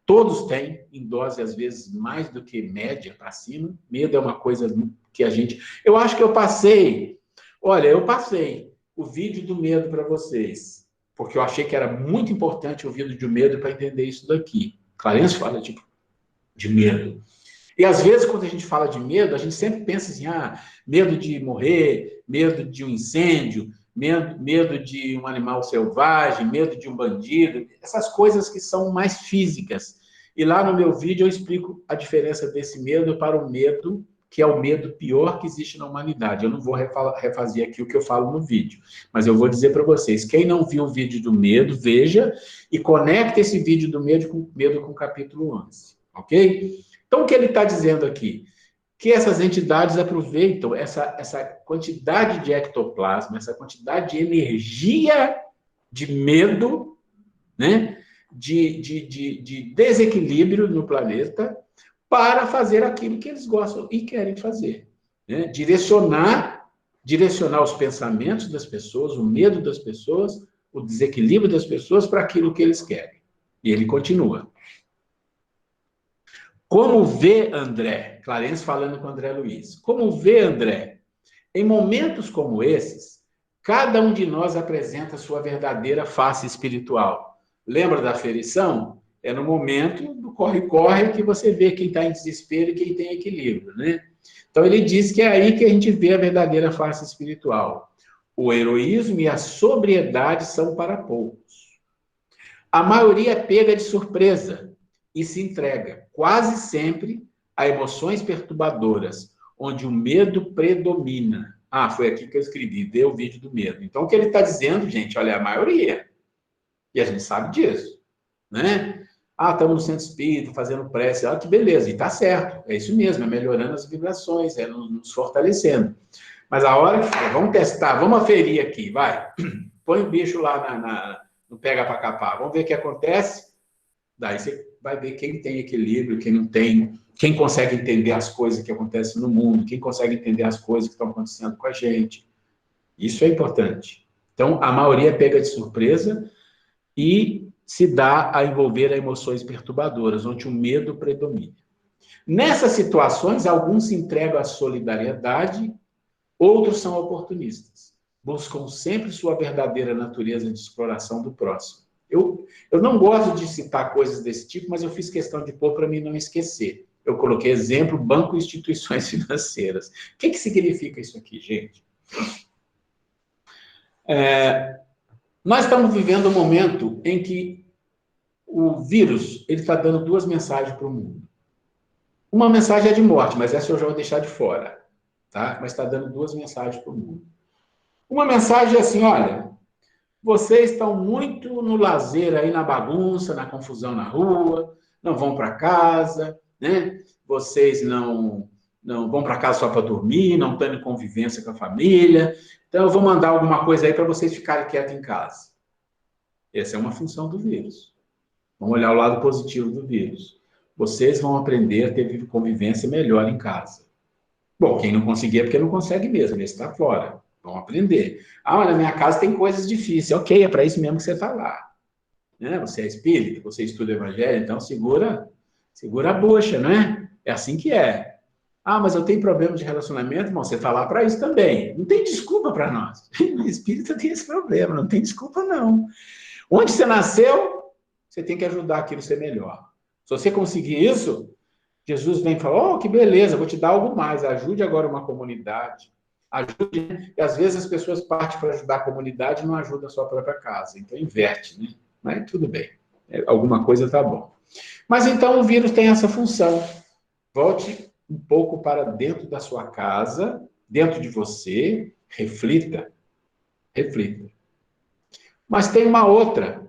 todos têm, em dose, às vezes, mais do que média para cima. Medo é uma coisa que a gente... Eu acho que eu passei o vídeo do medo para vocês, porque eu achei que era muito importante o vídeo do medo para entender isso daqui. Clarence fala de medo. E às vezes, quando a gente fala de medo, a gente sempre pensa assim, medo de morrer, medo de um incêndio, medo de um animal selvagem, medo de um bandido, essas coisas que são mais físicas. E lá no meu vídeo eu explico a diferença desse medo para o medo, que é o medo pior que existe na humanidade. Eu não vou refazer aqui o que eu falo no vídeo, mas eu vou dizer para vocês, quem não viu o vídeo do medo, veja e conecte esse vídeo do medo com o capítulo 11, ok? Então, o que ele está dizendo aqui? Que essas entidades aproveitam essa quantidade de ectoplasma, essa quantidade de energia de medo, né? de desequilíbrio no planeta, para fazer aquilo que eles gostam e querem fazer. Né? Direcionar os pensamentos das pessoas, o medo das pessoas, o desequilíbrio das pessoas para aquilo que eles querem. E ele continua. Como vê André, Clarence falando com André Luiz, como vê André, em momentos como esses, cada um de nós apresenta sua verdadeira face espiritual. Lembra da aferição? É no momento do corre-corre que você vê quem está em desespero e quem tem equilíbrio, né? Então ele diz que é aí que a gente vê a verdadeira face espiritual. O heroísmo e a sobriedade são para poucos. A maioria é pega de surpresa e se entrega, quase sempre, a emoções perturbadoras, onde o medo predomina. Foi aqui que eu escrevi, vê o vídeo do medo. Então, o que ele está dizendo, gente, olha, é a maioria. E a gente sabe disso, né? Estamos no centro espírita, fazendo prece, que beleza, e está certo, é isso mesmo, é melhorando as vibrações, é nos fortalecendo. Mas a hora que vamos testar, vamos aferir aqui, vai. Põe o bicho lá no pega para capar, vamos ver o que acontece. Daí você vai ver quem tem equilíbrio, quem não tem, quem consegue entender as coisas que acontecem no mundo, quem consegue entender as coisas que estão acontecendo com a gente. Isso é importante. Então, a maioria pega de surpresa e se dá a envolver a emoções perturbadoras, onde o medo predomina. Nessas situações, alguns se entregam à solidariedade, outros são oportunistas. Buscam sempre sua verdadeira natureza de exploração do próximo. Eu não gosto de citar coisas desse tipo, mas eu fiz questão de pôr para mim não esquecer. Eu coloquei exemplo, banco e instituições financeiras. O que significa isso aqui, gente? Nós estamos vivendo um momento em que o vírus ele está dando duas mensagens para o mundo. Uma mensagem é de morte, mas essa eu já vou deixar de fora. Tá? Mas está dando duas mensagens para o mundo. Uma mensagem é assim, olha, vocês estão muito no lazer aí, na bagunça, na confusão na rua, não vão para casa, né? Vocês não vão para casa só para dormir, não estão em convivência com a família. Então, eu vou mandar alguma coisa aí para vocês ficarem quietos em casa. Essa é uma função do vírus. Vamos olhar o lado positivo do vírus. Vocês vão aprender a ter convivência melhor em casa. Bom, quem não conseguir é porque não consegue mesmo, ele está fora. Vão aprender. Mas na minha casa tem coisas difíceis. Ok, é para isso mesmo que você está lá. Né? Você é espírita, você estuda o evangelho, então segura a bucha, não é? É assim que é. Mas eu tenho problema de relacionamento, bom, você está lá para isso também. Não tem desculpa para nós. O espírita tem esse problema, não tem desculpa não. Onde você nasceu, você tem que ajudar aquilo a ser melhor. Se você conseguir isso, Jesus vem e fala, que beleza, vou te dar algo mais, ajude agora uma comunidade. Ajude, né? E às vezes as pessoas partem para ajudar a comunidade e não ajudam a sua própria casa. Então, inverte, né? Mas tudo bem. Alguma coisa está bom. Mas então o vírus tem essa função. Volte um pouco para dentro da sua casa, dentro de você, reflita. Reflita. Mas tem uma outra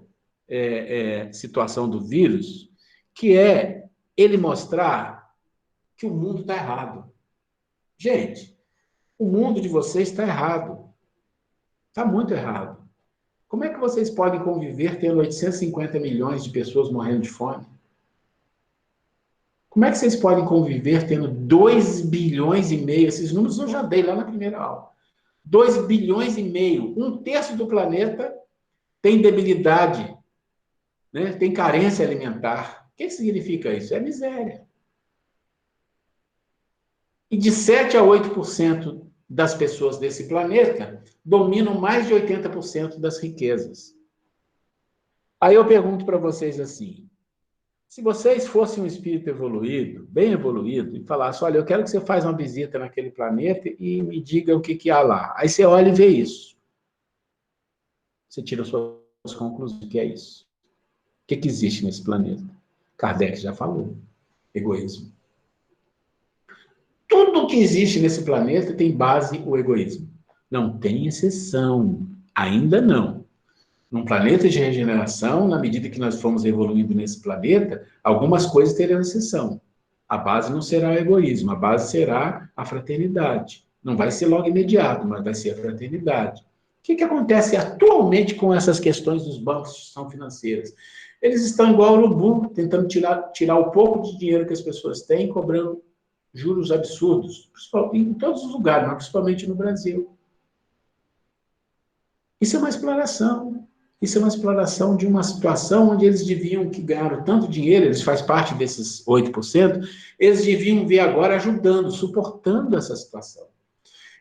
situação do vírus, que é ele mostrar que o mundo está errado. Gente, o mundo de vocês está errado. Está muito errado. Como é que vocês podem conviver tendo 850 milhões de pessoas morrendo de fome? Como é que vocês podem conviver tendo 2 bilhões e meio? Esses números eu já dei lá na primeira aula. 2 bilhões e meio. 1/3 do planeta tem debilidade, né? Tem carência alimentar. O que significa isso? É miséria. E de 7 a 8% das pessoas desse planeta dominam mais de 80% das riquezas. Aí eu pergunto para vocês assim, se vocês fossem um espírito evoluído, bem evoluído, e falasse, olha, eu quero que você faça uma visita naquele planeta e me diga o que há lá. Aí você olha e vê isso. Você tira suas conclusões, o que é isso? O que existe nesse planeta? Kardec já falou. Egoísmo. Tudo que existe nesse planeta tem base o egoísmo. Não tem exceção. Ainda não. Num planeta de regeneração, na medida que nós formos evoluindo nesse planeta, algumas coisas terão exceção. A base não será o egoísmo, a base será a fraternidade. Não vai ser logo imediato, mas vai ser a fraternidade. O que acontece atualmente com essas questões dos bancos de instituição financeiras? Eles estão igual ao urubu, tentando tirar o pouco de dinheiro que as pessoas têm, cobrando juros absurdos, em todos os lugares, mas principalmente no Brasil. Isso é uma exploração. Isso é uma exploração de uma situação onde eles deviam, que ganharam tanto dinheiro, eles fazem parte desses 8%, eles deviam vir agora ajudando, suportando essa situação.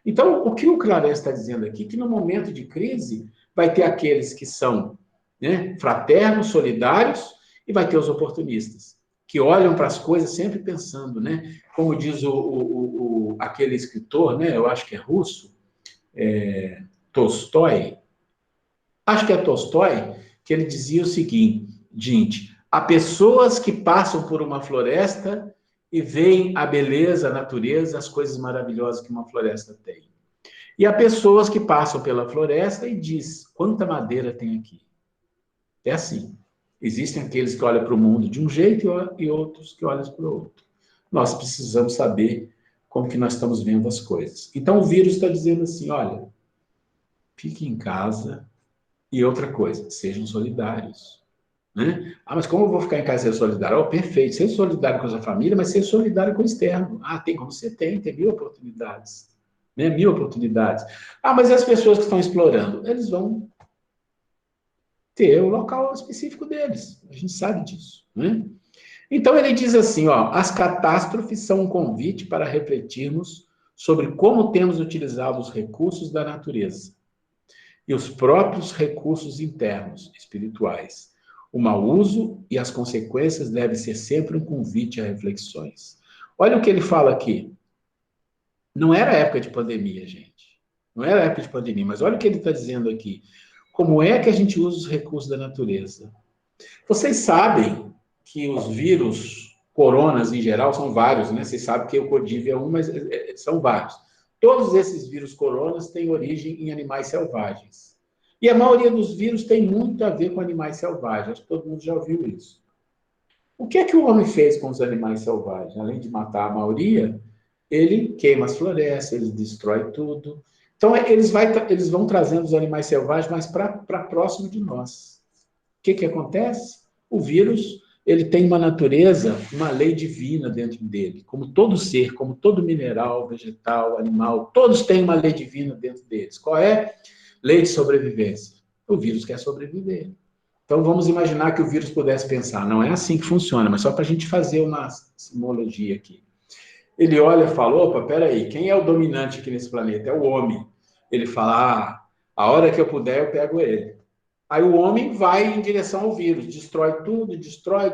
Então, o que o Clarence está dizendo aqui, que no momento de crise, vai ter aqueles que são, né, fraternos, solidários, e vai ter os oportunistas, que olham para as coisas sempre pensando, né? Como diz aquele escritor, né, eu acho que é russo, Tolstói, acho que é Tolstói, que ele dizia o seguinte, gente, há pessoas que passam por uma floresta e veem a beleza, a natureza, as coisas maravilhosas que uma floresta tem. E há pessoas que passam pela floresta e diz, quanta madeira tem aqui. É assim. Existem aqueles que olham para o mundo de um jeito e outros que olham para o outro. Nós precisamos saber como que nós estamos vendo as coisas. Então, o vírus está dizendo assim, olha, fique em casa. E outra coisa, sejam solidários. Né? Ah, mas como eu vou ficar em casa e ser solidário? Oh, perfeito, seja solidário com a sua família, mas seja solidário com o externo. Ah, tem como você tem 1000 oportunidades. Né? 1000 oportunidades. Ah, mas e as pessoas que estão explorando? Eles vão ter o local específico deles. A gente sabe disso. Né? Então ele diz assim, ó, as catástrofes são um convite para refletirmos sobre como temos utilizado os recursos da natureza e os próprios recursos internos, espirituais. O mau uso e as consequências devem ser sempre um convite a reflexões. Olha o que ele fala aqui. Não era época de pandemia, gente. Não era época de pandemia, mas olha o que ele está dizendo aqui. Como é que a gente usa os recursos da natureza? Vocês sabem que os vírus, coronas em geral, são vários, né? Vocês sabem que o Codiv é um, mas são vários. Todos esses vírus coronas têm origem em animais selvagens. E a maioria dos vírus tem muito a ver com animais selvagens. Acho que todo mundo já ouviu isso. O que é que o homem fez com os animais selvagens? Além de matar a maioria, ele queima as florestas, ele destrói tudo. Então, eles vão trazendo os animais selvagens mais para próximo de nós. O que acontece? O vírus, ele tem uma natureza, uma lei divina dentro dele. Como todo ser, como todo mineral, vegetal, animal, todos têm uma lei divina dentro deles. Qual é? Lei de sobrevivência. O vírus quer sobreviver. Então, vamos imaginar que o vírus pudesse pensar, não é assim que funciona, mas só para a gente fazer uma simologia aqui. Ele olha e fala, opa, peraí, quem é o dominante aqui nesse planeta? É o homem. Ele fala, a hora que eu puder, eu pego ele. Aí o homem vai em direção ao vírus, destrói tudo, destrói,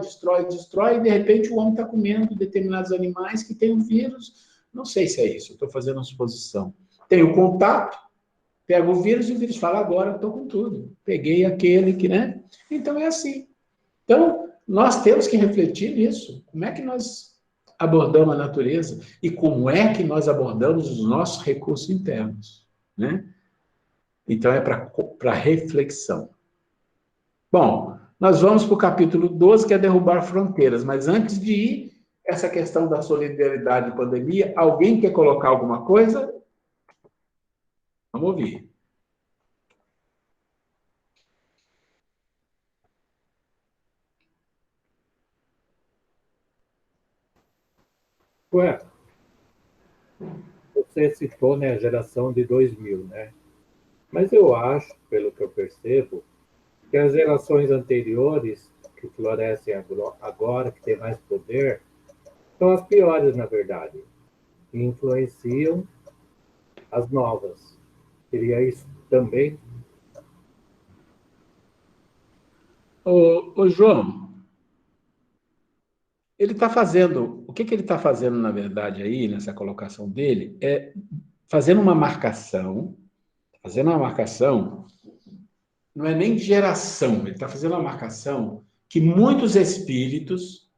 e de repente o homem está comendo determinados animais que têm o vírus. Não sei se é isso, eu estou fazendo uma suposição. tem o contato, pega o vírus e o vírus fala, agora eu estou com tudo. Peguei aquele que, né? Então, é assim. Então, nós temos que refletir nisso. Como é que nós abordamos a natureza e como é que nós abordamos os nossos recursos internos, né? Então, é para reflexão. Bom, nós vamos para o capítulo 12, que é derrubar fronteiras. Mas antes de ir, essa questão da solidariedade e pandemia, alguém quer colocar alguma coisa? Vamos ouvir. Ué, você citou, né, a geração de 2000, né? Mas eu acho, pelo que eu percebo, que as gerações anteriores, que florescem agora, que têm mais poder, são as piores, na verdade, e influenciam as novas. Seria isso também? Ô João, ele está fazendo, o que ele está fazendo, na verdade, aí, nessa colocação dele, é fazendo uma marcação, não é nem de geração, ele está fazendo uma marcação que muitos espíritos,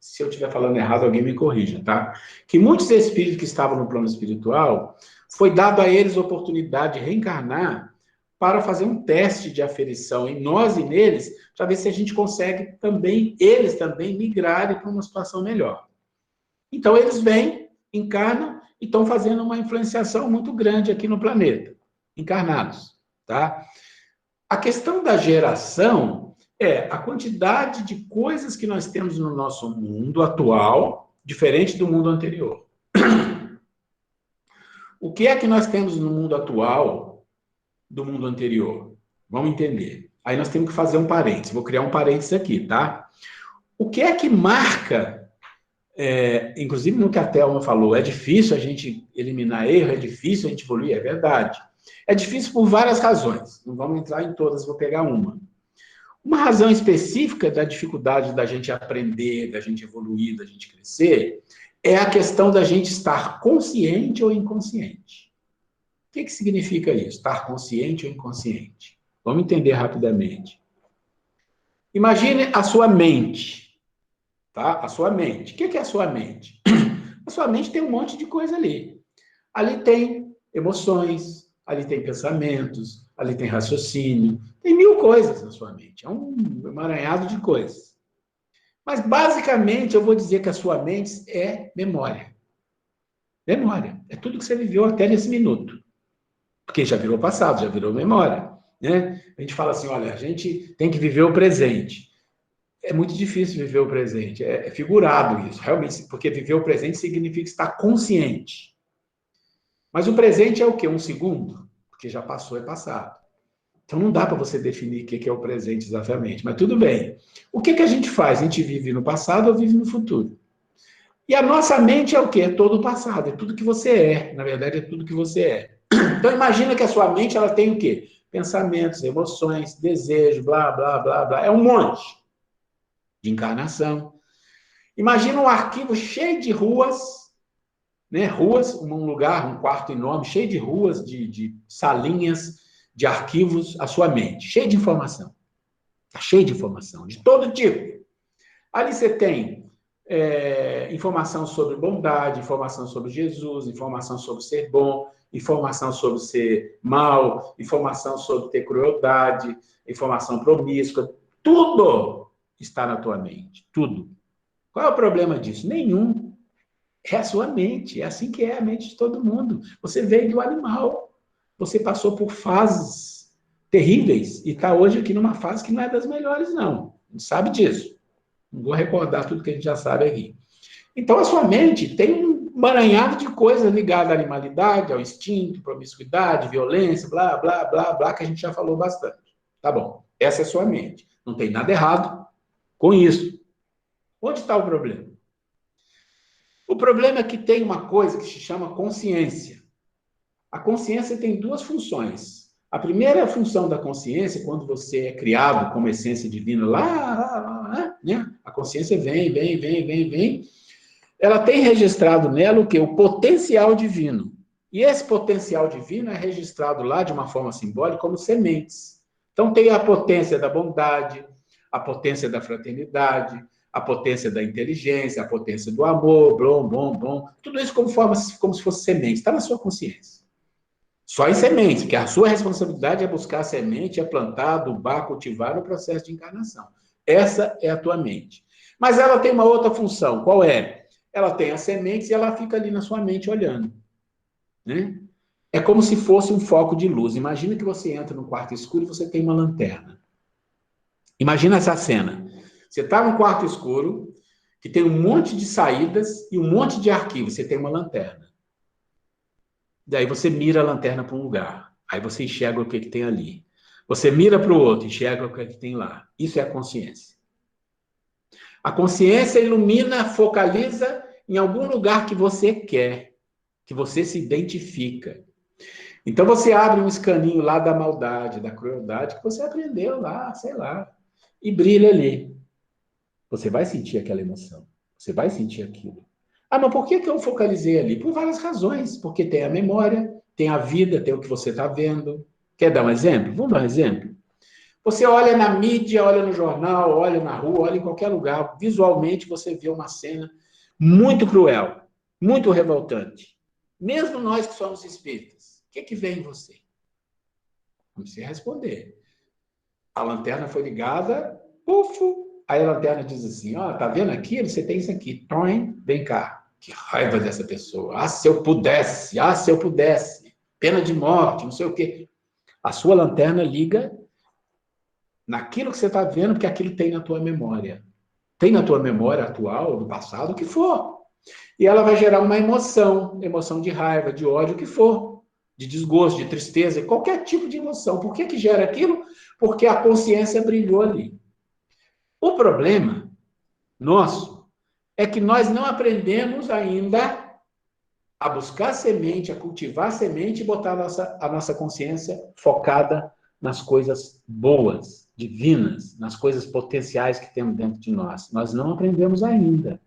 se eu estiver falando errado, alguém me corrija, tá? Que muitos espíritos que estavam no plano espiritual, foi dado a eles a oportunidade de reencarnar para fazer um teste de aferição em nós e neles, para ver se a gente consegue também, eles também, migrarem para uma situação melhor. Então, eles vêm, encarnam e estão fazendo uma influenciação muito grande aqui no planeta, encarnados, tá? A questão da geração é a quantidade de coisas que nós temos no nosso mundo atual, diferente do mundo anterior. O que é que nós temos no mundo atual do mundo anterior? Vamos entender. Aí nós temos que fazer um parênteses. Vou criar um parênteses aqui, tá? O que é que marca, inclusive no que a Thelma falou, é difícil a gente eliminar erro, é difícil a gente evoluir, é verdade. É difícil por várias razões. Não vamos entrar em todas, vou pegar uma. Uma razão específica da dificuldade da gente aprender, da gente evoluir, da gente crescer, é a questão da gente estar consciente ou inconsciente. O que significa isso? Estar consciente ou inconsciente? Vamos entender rapidamente. Imagine a sua mente, tá? A sua mente. O que é a sua mente? A sua mente tem um monte de coisa ali. Ali tem emoções, ali tem pensamentos, ali tem raciocínio, tem 1000 coisas na sua mente. É um emaranhado de coisas. Mas, basicamente, eu vou dizer que a sua mente é memória. Memória. É tudo que você viveu até nesse minuto. Porque já virou passado, já virou memória. Né? A gente fala assim, olha, a gente tem que viver o presente. É muito difícil viver o presente. É figurado isso, realmente, porque viver o presente significa estar consciente. Mas o presente é o quê? Um segundo? Porque já passou, é passado. Então não dá para você definir o que é o presente exatamente, mas tudo bem. O que a gente faz? A gente vive no passado ou vive no futuro? E a nossa mente é o quê? É todo o passado, é tudo que você é. Na verdade, é tudo que você é. Então imagina que a sua mente ela tem o quê? Pensamentos, emoções, desejos, blá, blá, blá, blá. É um monte de encarnação. Imagina um arquivo cheio de ruas, né? Ruas, um lugar, um quarto enorme, cheio de ruas, de salinhas, de arquivos, a sua mente, cheio de informação. Está cheio de informação, de todo tipo. Ali você tem informação sobre bondade, informação sobre Jesus, informação sobre ser bom, informação sobre ser mal, informação sobre ter crueldade, informação promíscua. Tudo está na tua mente, tudo. Qual é o problema disso? Nenhum. É a sua mente, é assim que é a mente de todo mundo. Você veio do animal. Você passou por fases terríveis e está hoje aqui numa fase que não é das melhores, não. A gente sabe disso. Não vou recordar tudo que a gente já sabe aqui. Então, a sua mente tem um emaranhado de coisas ligadas à animalidade, ao instinto, promiscuidade, violência, blá, blá, blá, blá, que a gente já falou bastante. Tá bom. Essa é a sua mente. Não tem nada errado com isso. Onde está o problema? O problema é que tem uma coisa que se chama consciência. A consciência tem duas funções. A primeira função da consciência, quando você é criado como essência divina, né? A consciência vem. Ela tem registrado nela o quê? O potencial divino. E esse potencial divino é registrado lá de uma forma simbólica como sementes. Então tem a potência da bondade, a potência da fraternidade, a potência da inteligência, a potência do amor, bom. Tudo isso como se fosse semente, está na sua consciência. Só em semente, porque a sua responsabilidade é buscar a semente, é plantar, adubar, cultivar no processo de encarnação. Essa é a tua mente. Mas ela tem uma outra função, qual é? Ela tem as sementes e ela fica ali na sua mente olhando. Né? É como se fosse um foco de luz. Imagina que você entra num quarto escuro e você tem uma lanterna. Imagina essa cena. Você está num quarto escuro, que tem um monte de saídas e um monte de arquivos. Você tem uma lanterna. Daí você mira a lanterna para um lugar. Aí você enxerga o que tem ali. Você mira para o outro, enxerga o que tem lá. Isso é a consciência. A consciência ilumina, focaliza em algum lugar que você quer, que você se identifica. Então você abre um escaninho lá da maldade, da crueldade, que você aprendeu lá, sei lá, e brilha ali. Você vai sentir aquela emoção. Você vai sentir aquilo. Ah, mas por que eu focalizei ali? Por várias razões. Porque tem a memória, tem a vida, tem o que você está vendo. Quer dar um exemplo? Vamos dar um exemplo? Você olha na mídia, olha no jornal, olha na rua, olha em qualquer lugar. Visualmente você vê uma cena muito cruel, muito revoltante. Mesmo nós que somos espíritas, o que vem em você? Vamos se responder. A lanterna foi ligada, pufo. Aí a lanterna diz assim, ó, tá vendo aquilo? Você tem isso aqui. Toim, vem cá. Que raiva dessa pessoa. Ah, se eu pudesse. Ah, se eu pudesse. Pena de morte, não sei o quê. A sua lanterna liga naquilo que você está vendo, porque aquilo tem na tua memória. Tem na tua memória atual, do passado, o que for. E ela vai gerar uma emoção de raiva, de ódio, o que for. De desgosto, de tristeza, qualquer tipo de emoção. Por que gera aquilo? Porque a consciência brilhou ali. O problema nosso é que nós não aprendemos ainda a buscar semente, a cultivar semente e botar a nossa consciência focada nas coisas boas, divinas, nas coisas potenciais que temos dentro de nós. Nós não aprendemos ainda.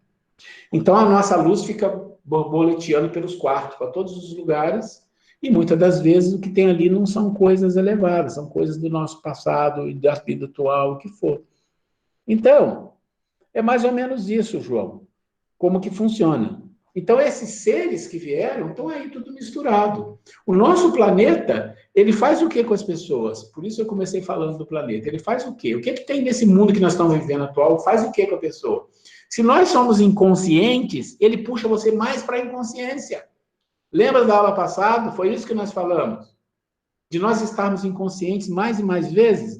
Então a nossa luz fica borboleteando pelos quartos, para todos os lugares, e muitas das vezes o que tem ali não são coisas elevadas, são coisas do nosso passado e da vida atual, o que for. Então, é mais ou menos isso, João, como que funciona. Então, esses seres que vieram estão aí tudo misturado. O nosso planeta, ele faz o que com as pessoas? Por isso eu comecei falando do planeta. Ele faz o quê? O que tem nesse mundo que nós estamos vivendo atual? Faz o que com a pessoa? Se nós somos inconscientes, ele puxa você mais para a inconsciência. Lembra da aula passada? Foi isso que nós falamos. De nós estarmos inconscientes mais e mais vezes,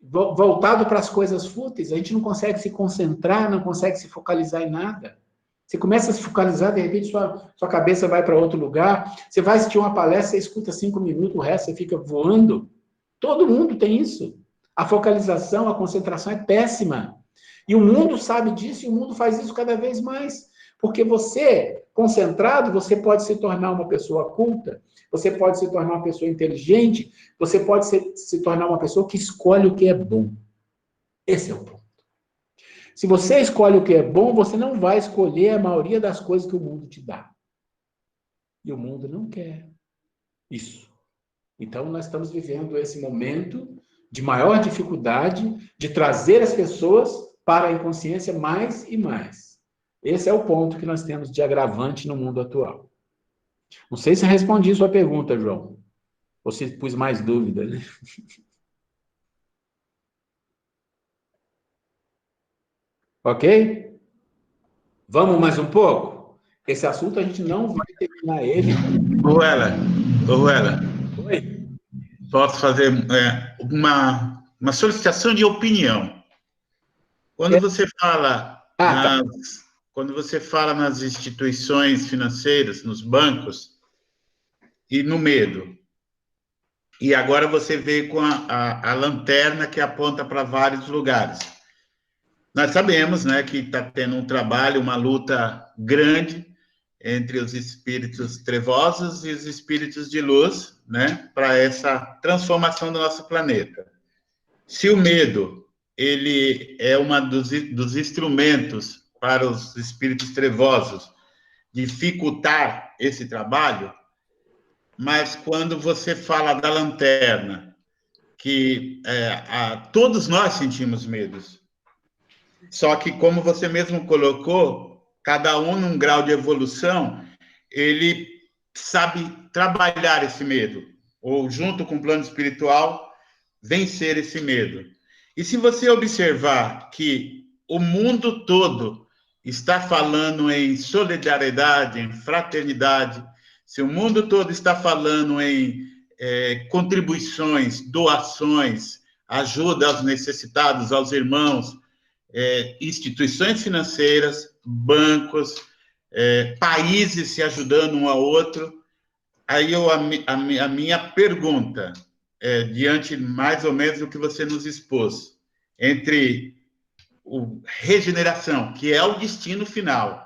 voltado para as coisas fúteis, a gente não consegue se concentrar, não consegue se focalizar em nada. Você começa a se focalizar, de repente sua cabeça vai para outro lugar, você vai assistir uma palestra, você escuta 5 minutos, o resto você fica voando. Todo mundo tem isso. A focalização, a concentração é péssima. E o mundo sabe disso, e o mundo faz isso cada vez mais. Porque você, concentrado, você pode se tornar uma pessoa culta, você pode se tornar uma pessoa inteligente, você pode se tornar uma pessoa que escolhe o que é bom. Esse é o ponto. Se você escolhe o que é bom, você não vai escolher a maioria das coisas que o mundo te dá. E o mundo não quer isso. Então, nós estamos vivendo esse momento de maior dificuldade de trazer as pessoas para a inconsciência mais e mais. Esse é o ponto que nós temos de agravante no mundo atual. Não sei se eu respondi sua pergunta, João. Ou se pus mais dúvida, né? Ok? Vamos mais um pouco? Esse assunto a gente não vai terminar ele. Ruela, Oi? posso fazer uma solicitação de opinião. Quando você fala tá. quando você fala nas instituições financeiras, nos bancos, e no medo, e agora você veio com a lanterna que aponta para vários lugares. Nós sabemos, né, que está tendo um trabalho, uma luta grande entre os espíritos trevosos e os espíritos de luz, né, para essa transformação do nosso planeta. Se o medo ele é dos instrumentos para os espíritos trevosos dificultar esse trabalho, mas quando você fala da lanterna, que todos nós sentimos medos, só que, como você mesmo colocou, cada um num grau de evolução, ele sabe trabalhar esse medo, ou junto com o plano espiritual, vencer esse medo. E se você observar que o mundo todo está falando em solidariedade, em fraternidade, se o mundo todo está falando em contribuições, doações, ajuda aos necessitados, aos irmãos, instituições financeiras, bancos, países se ajudando um ao outro, aí a minha pergunta, diante mais ou menos do que você nos expôs, entre regeneração, que é o destino final,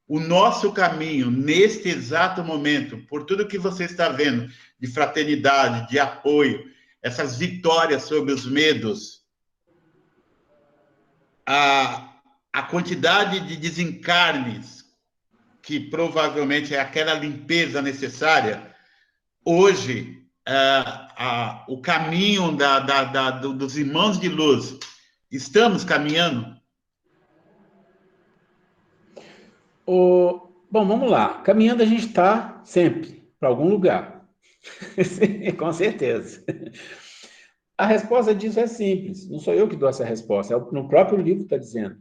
o nosso caminho, neste exato momento, por tudo que você está vendo, de fraternidade, de apoio, essas vitórias sobre os medos, a quantidade de desencarnes, que provavelmente é aquela limpeza necessária, hoje, o caminho dos irmãos de luz, estamos caminhando? Bom, vamos lá. Caminhando a gente está sempre para algum lugar. Com certeza. A resposta disso é simples. Não sou eu que dou essa resposta. No próprio livro está dizendo.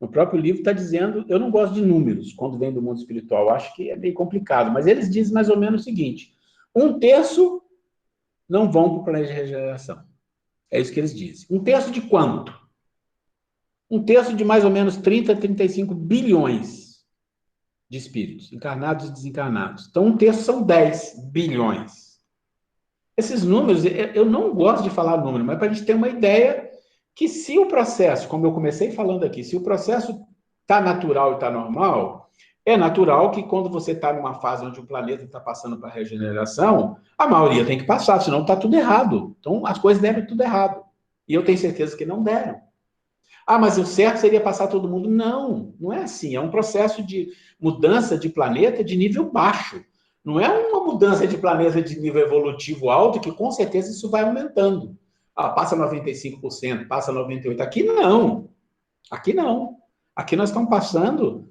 No próprio livro está dizendo... Eu não gosto de números quando vem do mundo espiritual. Acho que é meio complicado. Mas eles dizem mais ou menos o seguinte. 1/3 não vão para o planeta de regeneração. É isso que eles dizem. 1/3 de quanto? 1/3 de mais ou menos 30, 35 bilhões de espíritos, encarnados e desencarnados. Então, 1/3 são 10 bilhões. Esses números, eu não gosto de falar número, mas para a gente ter uma ideia que se o processo, como eu comecei falando aqui, se o processo está natural e está normal, é natural que quando você está numa fase onde o planeta está passando para a regeneração, a maioria tem que passar, senão está tudo errado. Então, as coisas devem tudo errado. E eu tenho certeza que não deram. Mas o certo seria passar todo mundo. Não, não é assim. É um processo de mudança de planeta de nível baixo. Não é uma mudança de planeta de nível evolutivo alto, que com certeza isso vai aumentando. Passa 95%, passa 98%. Aqui não. Aqui não. Aqui nós estamos passando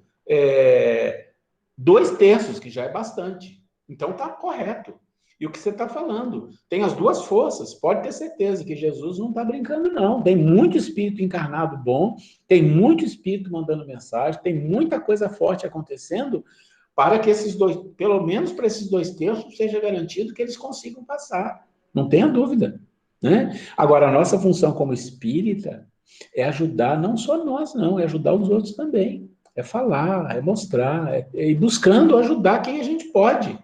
2/3, que já é bastante. Então está correto. E o que você está falando? Tem as duas forças. Pode ter certeza que Jesus não está brincando, não. Tem muito espírito encarnado bom, tem muito espírito mandando mensagem, tem muita coisa forte acontecendo para que esses dois, pelo menos para esses 2/3, seja garantido que eles consigam passar. Não tenha dúvida. Né? Agora, a nossa função como espírita é ajudar não só nós, não, é ajudar os outros também. É falar, é mostrar, é ir buscando ajudar quem a gente pode.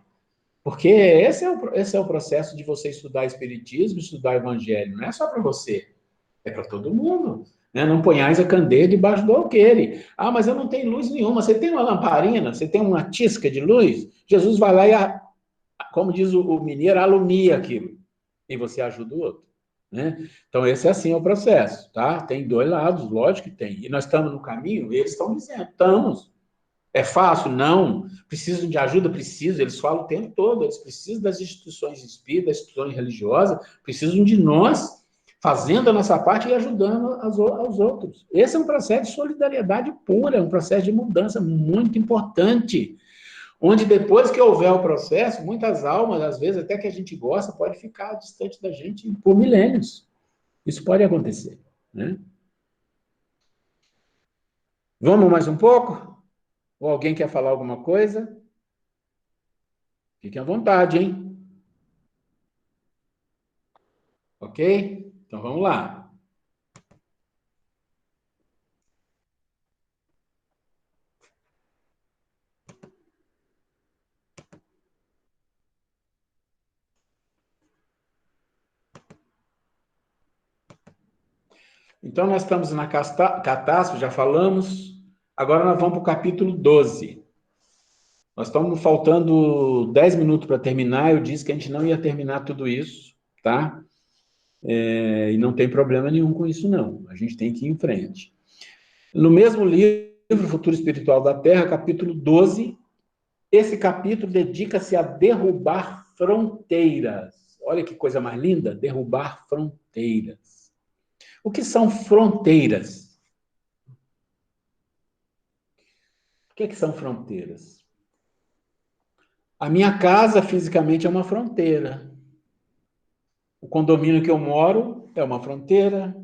Porque esse é o processo de você estudar Espiritismo, estudar Evangelho. Não é só para você, é para todo mundo. Né? Não ponhais a candeia debaixo do alqueire. Mas eu não tenho luz nenhuma. Você tem uma lamparina? Você tem uma tisca de luz? Jesus vai lá e, como diz o mineiro, alumia aquilo. E você ajuda o outro. Né? Então, esse é assim o processo. Tá? Tem dois lados, lógico que tem. E nós estamos no caminho, e eles estão dizendo, estamos. É fácil? Não. Precisam de ajuda? Precisam. Eles falam o tempo todo. Eles precisam das instituições espíritas, das instituições religiosas, precisam de nós fazendo a nossa parte e ajudando aos outros. Esse é um processo de solidariedade pura, um processo de mudança muito importante, onde depois que houver o processo, muitas almas, às vezes até que a gente gosta, pode ficar distante da gente por milênios. Isso pode acontecer. Né? Vamos mais um pouco? Ou alguém quer falar alguma coisa? Fiquem à vontade, hein? Ok? Então vamos lá. Então nós estamos na catástrofe, já falamos. Agora nós vamos para o capítulo 12. Nós estamos faltando 10 minutos para terminar. Eu disse que a gente não ia terminar tudo isso, tá? E não tem problema nenhum com isso, não. A gente tem que ir em frente. No mesmo livro, Futuro Espiritual da Terra, capítulo 12, esse capítulo dedica-se a derrubar fronteiras. Olha que coisa mais linda, derrubar fronteiras. O que são fronteiras? O que são fronteiras? A minha casa, fisicamente, é uma fronteira. O condomínio que eu moro é uma fronteira.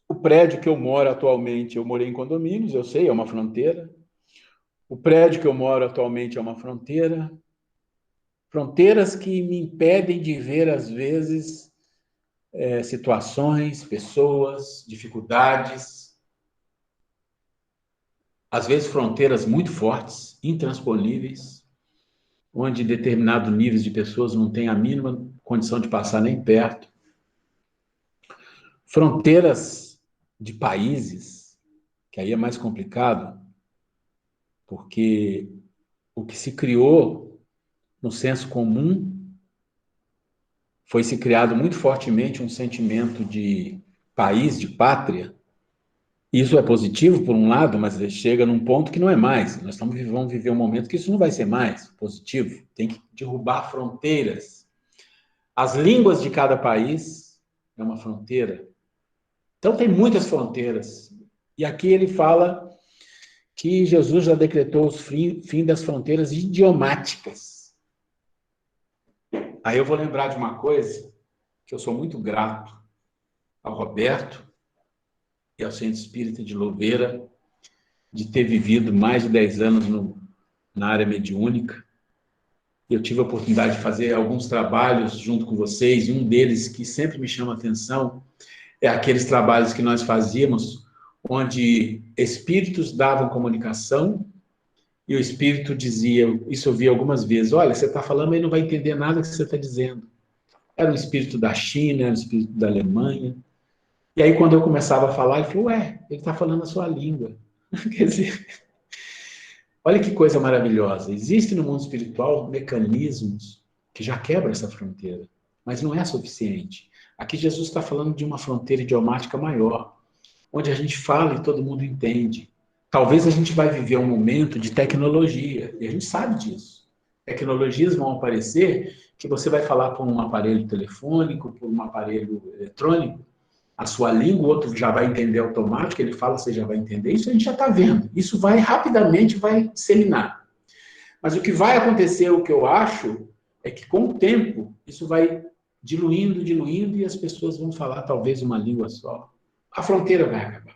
O prédio que eu moro atualmente, eu morei em condomínios, eu sei, é uma fronteira. O prédio que eu moro atualmente é uma fronteira. Fronteiras que me impedem de ver, às vezes, situações, pessoas, dificuldades. Às vezes, fronteiras muito fortes, intransponíveis, onde determinados níveis de pessoas não têm a mínima condição de passar nem perto. Fronteiras de países, que aí é mais complicado, porque o que se criou no senso comum foi se criado muito fortemente um sentimento de país, de pátria. Isso é positivo, por um lado, mas chega num ponto que não é mais. Nós vamos viver um momento que isso não vai ser mais positivo. Tem que derrubar fronteiras. As línguas de cada país é uma fronteira. Então, tem muitas fronteiras. E aqui ele fala que Jesus já decretou o fim das fronteiras idiomáticas. Aí eu vou lembrar de uma coisa que eu sou muito grato ao Roberto e ao Centro Espírita de Louveira, de ter vivido mais de 10 anos na área mediúnica. Eu tive a oportunidade de fazer alguns trabalhos junto com vocês, e um deles que sempre me chama a atenção é aqueles trabalhos que nós fazíamos, onde espíritos davam comunicação e o espírito dizia, isso eu vi algumas vezes, olha, você está falando, mas não vai entender nada que você está dizendo. Era um espírito da China, era um espírito da Alemanha. E aí, quando eu começava a falar, ele falou, ele está falando a sua língua. Quer dizer, olha que coisa maravilhosa. Existem no mundo espiritual mecanismos que já quebram essa fronteira, mas não é suficiente. Aqui Jesus está falando de uma fronteira idiomática maior, onde a gente fala e todo mundo entende. Talvez a gente vai viver um momento de tecnologia, e a gente sabe disso. Tecnologias vão aparecer que você vai falar por um aparelho telefônico, por um aparelho eletrônico, a sua língua, o outro já vai entender automático, ele fala, você já vai entender, isso a gente já está vendo. Isso vai rapidamente, vai disseminar. Mas o que vai acontecer, o que eu acho, é que com o tempo, isso vai diluindo, e as pessoas vão falar talvez uma língua só. A fronteira vai acabar.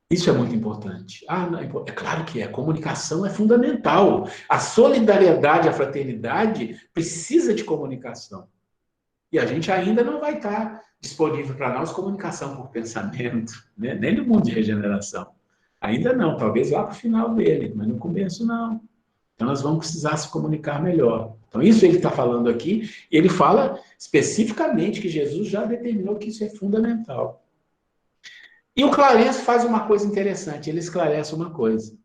Isso é muito importante. É claro que é. A comunicação é fundamental. A solidariedade, a fraternidade precisa de comunicação. E a gente ainda não vai estar disponível para nós comunicação por pensamento, né? Nem no mundo de regeneração. Ainda não, talvez lá para o final dele, mas no começo não. Então nós vamos precisar se comunicar melhor. Então isso ele está falando aqui, e ele fala especificamente que Jesus já determinou que isso é fundamental. E o Clarence faz uma coisa interessante, ele esclarece uma coisa.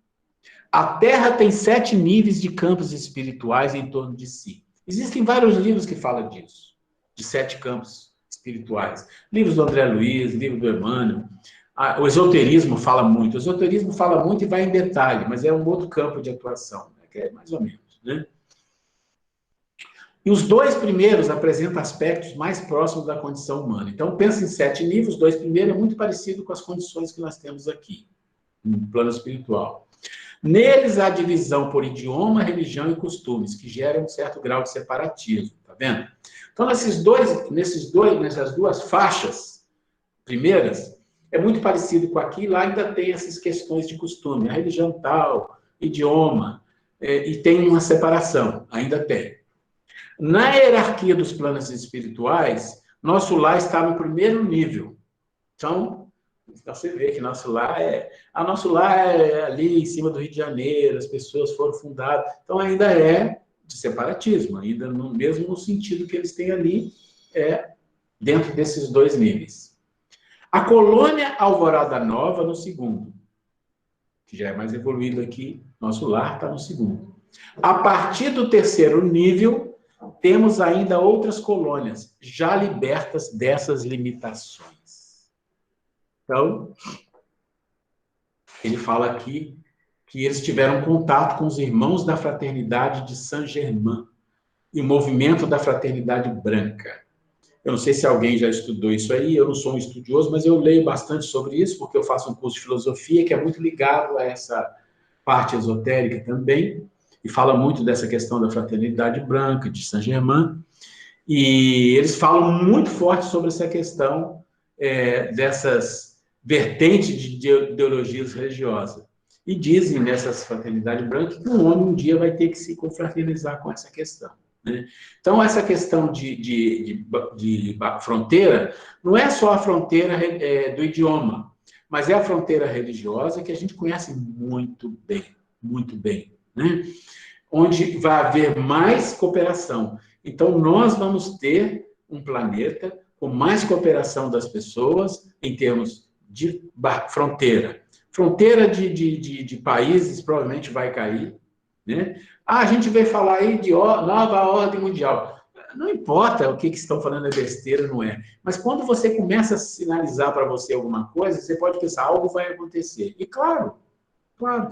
A Terra tem 7 níveis de campos espirituais em torno de si. Existem vários livros que falam disso, de 7 campos espirituais. Livros do André Luiz, livro do Emmanuel. O esoterismo fala muito. O esoterismo fala muito e vai em detalhe, mas é um outro campo de atuação, né? Que é mais ou menos, né? E os 2 primeiros apresentam aspectos mais próximos da condição humana. Então, pensa em 7 níveis, os 2 primeiros é muito parecido com as condições que nós temos aqui, no plano espiritual. Neles, há divisão por idioma, religião e costumes, que geram um certo grau de separatismo, tá vendo? Então, nessas 2 faixas primeiras, é muito parecido com aqui, lá ainda tem essas questões de costume, a religião tal, idioma, e tem uma separação, ainda tem. Na hierarquia dos planos espirituais, nosso lar está no primeiro nível. Então, você vê que nosso lar é ali em cima do Rio de Janeiro, as pessoas foram fundadas. Então, ainda é de separatismo, ainda mesmo no sentido que eles têm ali, dentro desses 2 níveis. A colônia Alvorada Nova, no segundo, que já é mais evoluído aqui, nosso lar está no segundo. A partir do 3º nível, temos ainda outras colônias, já libertas dessas limitações. Então, ele fala aqui que eles tiveram contato com os irmãos da Fraternidade de Saint-Germain e o movimento da Fraternidade Branca. Eu não sei se alguém já estudou isso aí, eu não sou um estudioso, mas eu leio bastante sobre isso, porque eu faço um curso de filosofia que é muito ligado a essa parte esotérica também, e fala muito dessa questão da Fraternidade Branca, de Saint-Germain, e eles falam muito forte sobre essa questão dessas vertentes de ideologias religiosas. E dizem nessas Fraternidade Branca que o homem um dia vai ter que se confraternizar com essa questão. Né? Então, essa questão de fronteira não é só a fronteira do idioma, mas é a fronteira religiosa que a gente conhece muito bem, né? Onde vai haver mais cooperação. Então, nós vamos ter um planeta com mais cooperação das pessoas em termos de fronteira. Fronteira de países provavelmente vai cair, né? A gente veio falar aí de nova ordem mundial. Não importa o que estão falando é besteira, não é. Mas quando você começa a sinalizar para você alguma coisa, você pode pensar, algo vai acontecer. E claro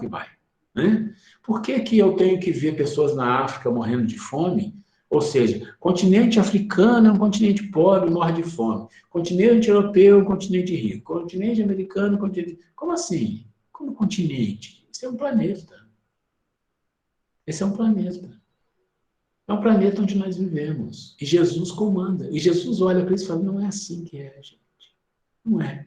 que vai. Né? Por que eu tenho que ver pessoas na África morrendo de fome? Ou seja, continente africano é um continente pobre, morre de fome. Continente europeu é um continente rico. Continente americano é um continente... Como assim? Como continente? Isso é um planeta. Esse é um planeta. É um planeta onde nós vivemos. E Jesus comanda. E Jesus olha para isso e fala, não é assim que é, gente. Não é.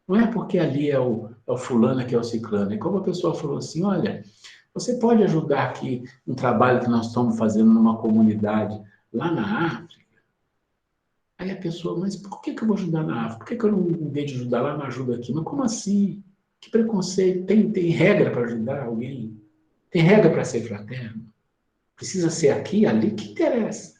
Não é porque ali é o fulano, que é o ciclano. É como a pessoa falou assim, olha, você pode ajudar aqui um trabalho que nós estamos fazendo numa comunidade lá na África? Aí a pessoa, mas por que eu vou ajudar na África? Por que eu não, em vez de ajudar lá, não ajudo aqui? Mas como assim? Que preconceito? Tem regra para ajudar alguém? Tem regra para ser fraterno? Precisa ser aqui, ali? Que interessa?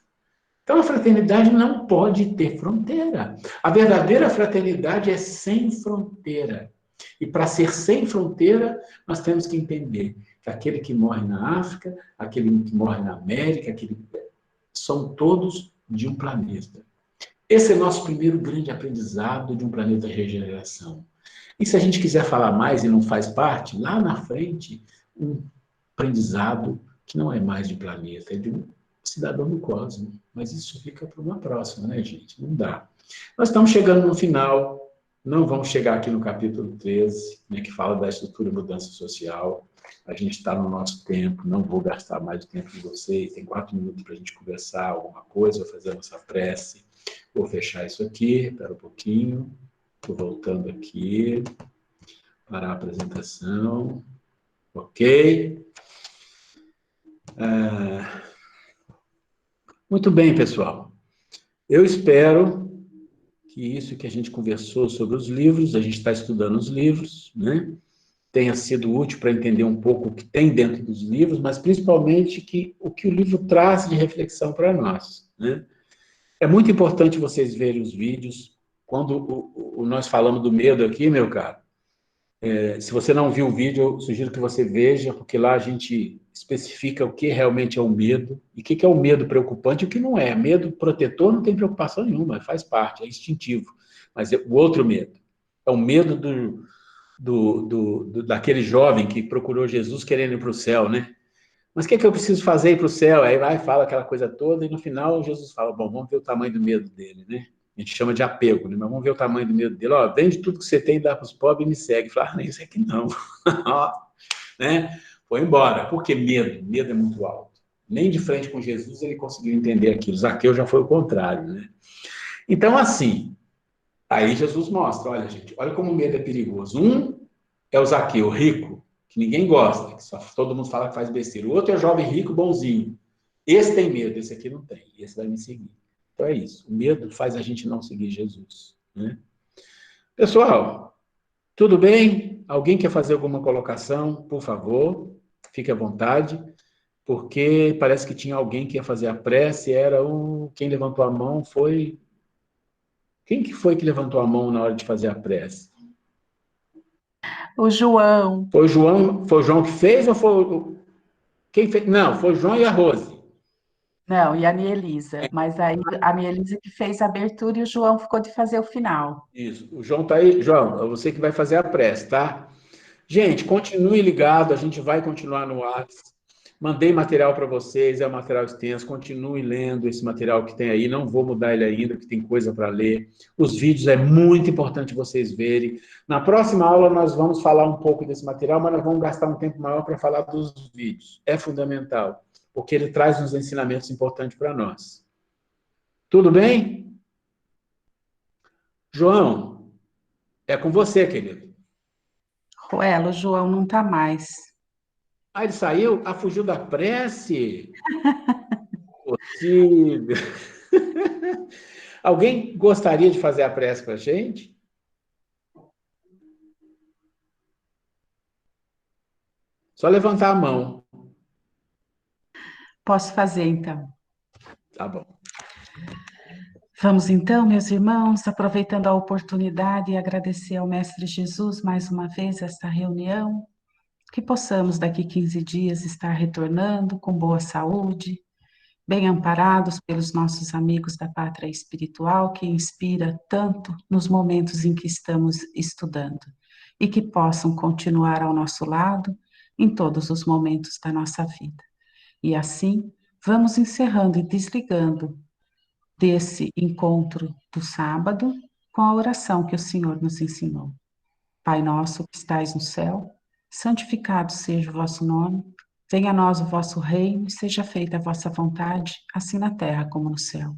Então, a fraternidade não pode ter fronteira. A verdadeira fraternidade é sem fronteira. E para ser sem fronteira, nós temos que entender que aquele que morre na África, aquele que morre na América, são todos de um planeta. Esse é nosso primeiro grande aprendizado de um planeta de regeneração. E se a gente quiser falar mais e não faz parte, lá na frente, um aprendizado que não é mais de planeta, é de um cidadão do cosmos. Mas isso fica para uma próxima, né, gente? Não dá. Nós estamos chegando no final, não vamos chegar aqui no capítulo 13, né, que fala da estrutura e mudança social. A gente está no nosso tempo, não vou gastar mais o tempo de vocês, tem 4 minutos para a gente conversar alguma coisa, vou fazer a nossa prece. Vou fechar isso aqui, espera um pouquinho. Estou voltando aqui para a apresentação. Ok. Muito bem, pessoal. Eu espero que isso que a gente conversou sobre os livros, a gente está estudando os livros, né? Tenha sido útil para entender um pouco o que tem dentro dos livros, mas principalmente o que o livro traz de reflexão para nós, né? É muito importante vocês verem os vídeos. Quando nós falamos do medo aqui, meu caro, se você não viu o vídeo, eu sugiro que você veja, porque lá a gente especifica o que realmente é o medo, e o que é o medo preocupante e o que não é. Medo protetor não tem preocupação nenhuma, faz parte, é instintivo. Mas o outro medo é o medo daquele jovem que procurou Jesus querendo ir para o céu, né? Mas o que eu preciso fazer para o céu? Aí vai, fala aquela coisa toda, e no final Jesus fala, bom, vamos ver o tamanho do medo dele, né? A gente chama de apego, né? Mas vamos ver o tamanho do medo dele. Ó, vende tudo que você tem, dá para os pobres e me segue. Fala, nem isso aqui não. Né? Foi embora. Por que medo? Medo é muito alto. Nem de frente com Jesus ele conseguiu entender aquilo. Zaqueu já foi o contrário, né? Então, assim, aí Jesus mostra, olha, gente, olha como o medo é perigoso. Um é o Zaqueu, rico, que ninguém gosta, que só todo mundo fala que faz besteira. O outro é o jovem rico, bonzinho. Esse tem medo, esse aqui não tem. Esse vai me seguir. Então é isso. O medo faz a gente não seguir Jesus, né? Pessoal, tudo bem? Alguém quer fazer alguma colocação? Por favor, fique à vontade, porque parece que tinha alguém que ia fazer a prece, quem levantou a mão foi... Quem que foi que levantou a mão na hora de fazer a prece? O João. Foi o João que fez ou foi... Quem fez? Não, foi o João e a Rose. Não, e a Mielisa. Mas aí a Mielisa que fez a abertura e o João ficou de fazer o final. Isso. O João está aí. João, é você que vai fazer a prece, tá? Gente, continue ligado, a gente vai continuar no WhatsApp. Mandei material para vocês, é um material extenso, continue lendo esse material que tem aí, não vou mudar ele ainda, porque tem coisa para ler. Os vídeos é muito importante vocês verem. Na próxima aula nós vamos falar um pouco desse material, mas nós vamos gastar um tempo maior para falar dos vídeos. É fundamental, porque ele traz uns ensinamentos importantes para nós. Tudo bem? João, é com você, querido. Ruela, o João não está mais. Ah, ele saiu? Ah, fugiu da prece? Possível. Alguém gostaria de fazer a prece para a gente? Só levantar a mão. Posso fazer, então. Tá bom. Vamos então, meus irmãos, aproveitando a oportunidade e agradecer ao Mestre Jesus mais uma vez esta reunião, que possamos daqui 15 dias estar retornando com boa saúde, bem amparados pelos nossos amigos da Pátria Espiritual, que inspira tanto nos momentos em que estamos estudando, e que possam continuar ao nosso lado em todos os momentos da nossa vida. E assim, vamos encerrando e desligando desse encontro do sábado com a oração que o Senhor nos ensinou. Pai nosso que estais no céu, santificado seja o vosso nome, venha a nós o vosso reino, seja feita a vossa vontade, assim na terra como no céu.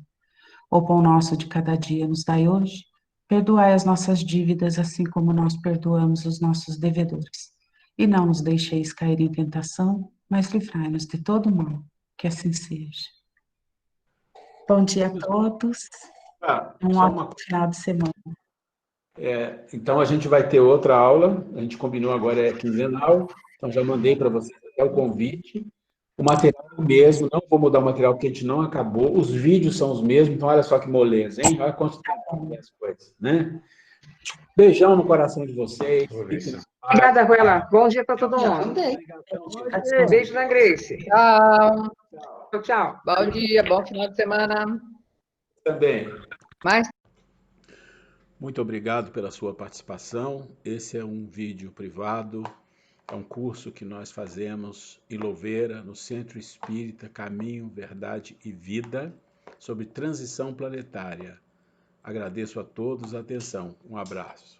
O pão nosso de cada dia nos dai hoje, perdoai as nossas dívidas, assim como nós perdoamos os nossos devedores. E não nos deixeis cair em tentação, mas livrai-nos de todo mal, que assim seja. Bom dia a todos, um Só ótimo final de semana. Então, a gente vai ter outra aula, a gente combinou agora, é quinzenal, então já mandei para vocês até o convite. O material é o mesmo, não vou mudar o material porque a gente não acabou, os vídeos são os mesmos, então olha só que moleza, hein? Olha quanto tempo as coisas, né? Beijão no coração de vocês. Obrigada, Ruela. Bom dia para todo mundo. Beijo na Grace. Tchau. Tchau, tchau. Bom dia, bom final de semana. Também. Mais Muito obrigado pela sua participação. Esse é um vídeo privado, é um curso que nós fazemos em Louveira, no Centro Espírita Caminho, Verdade e Vida, sobre transição planetária. Agradeço a todos a atenção. Um abraço.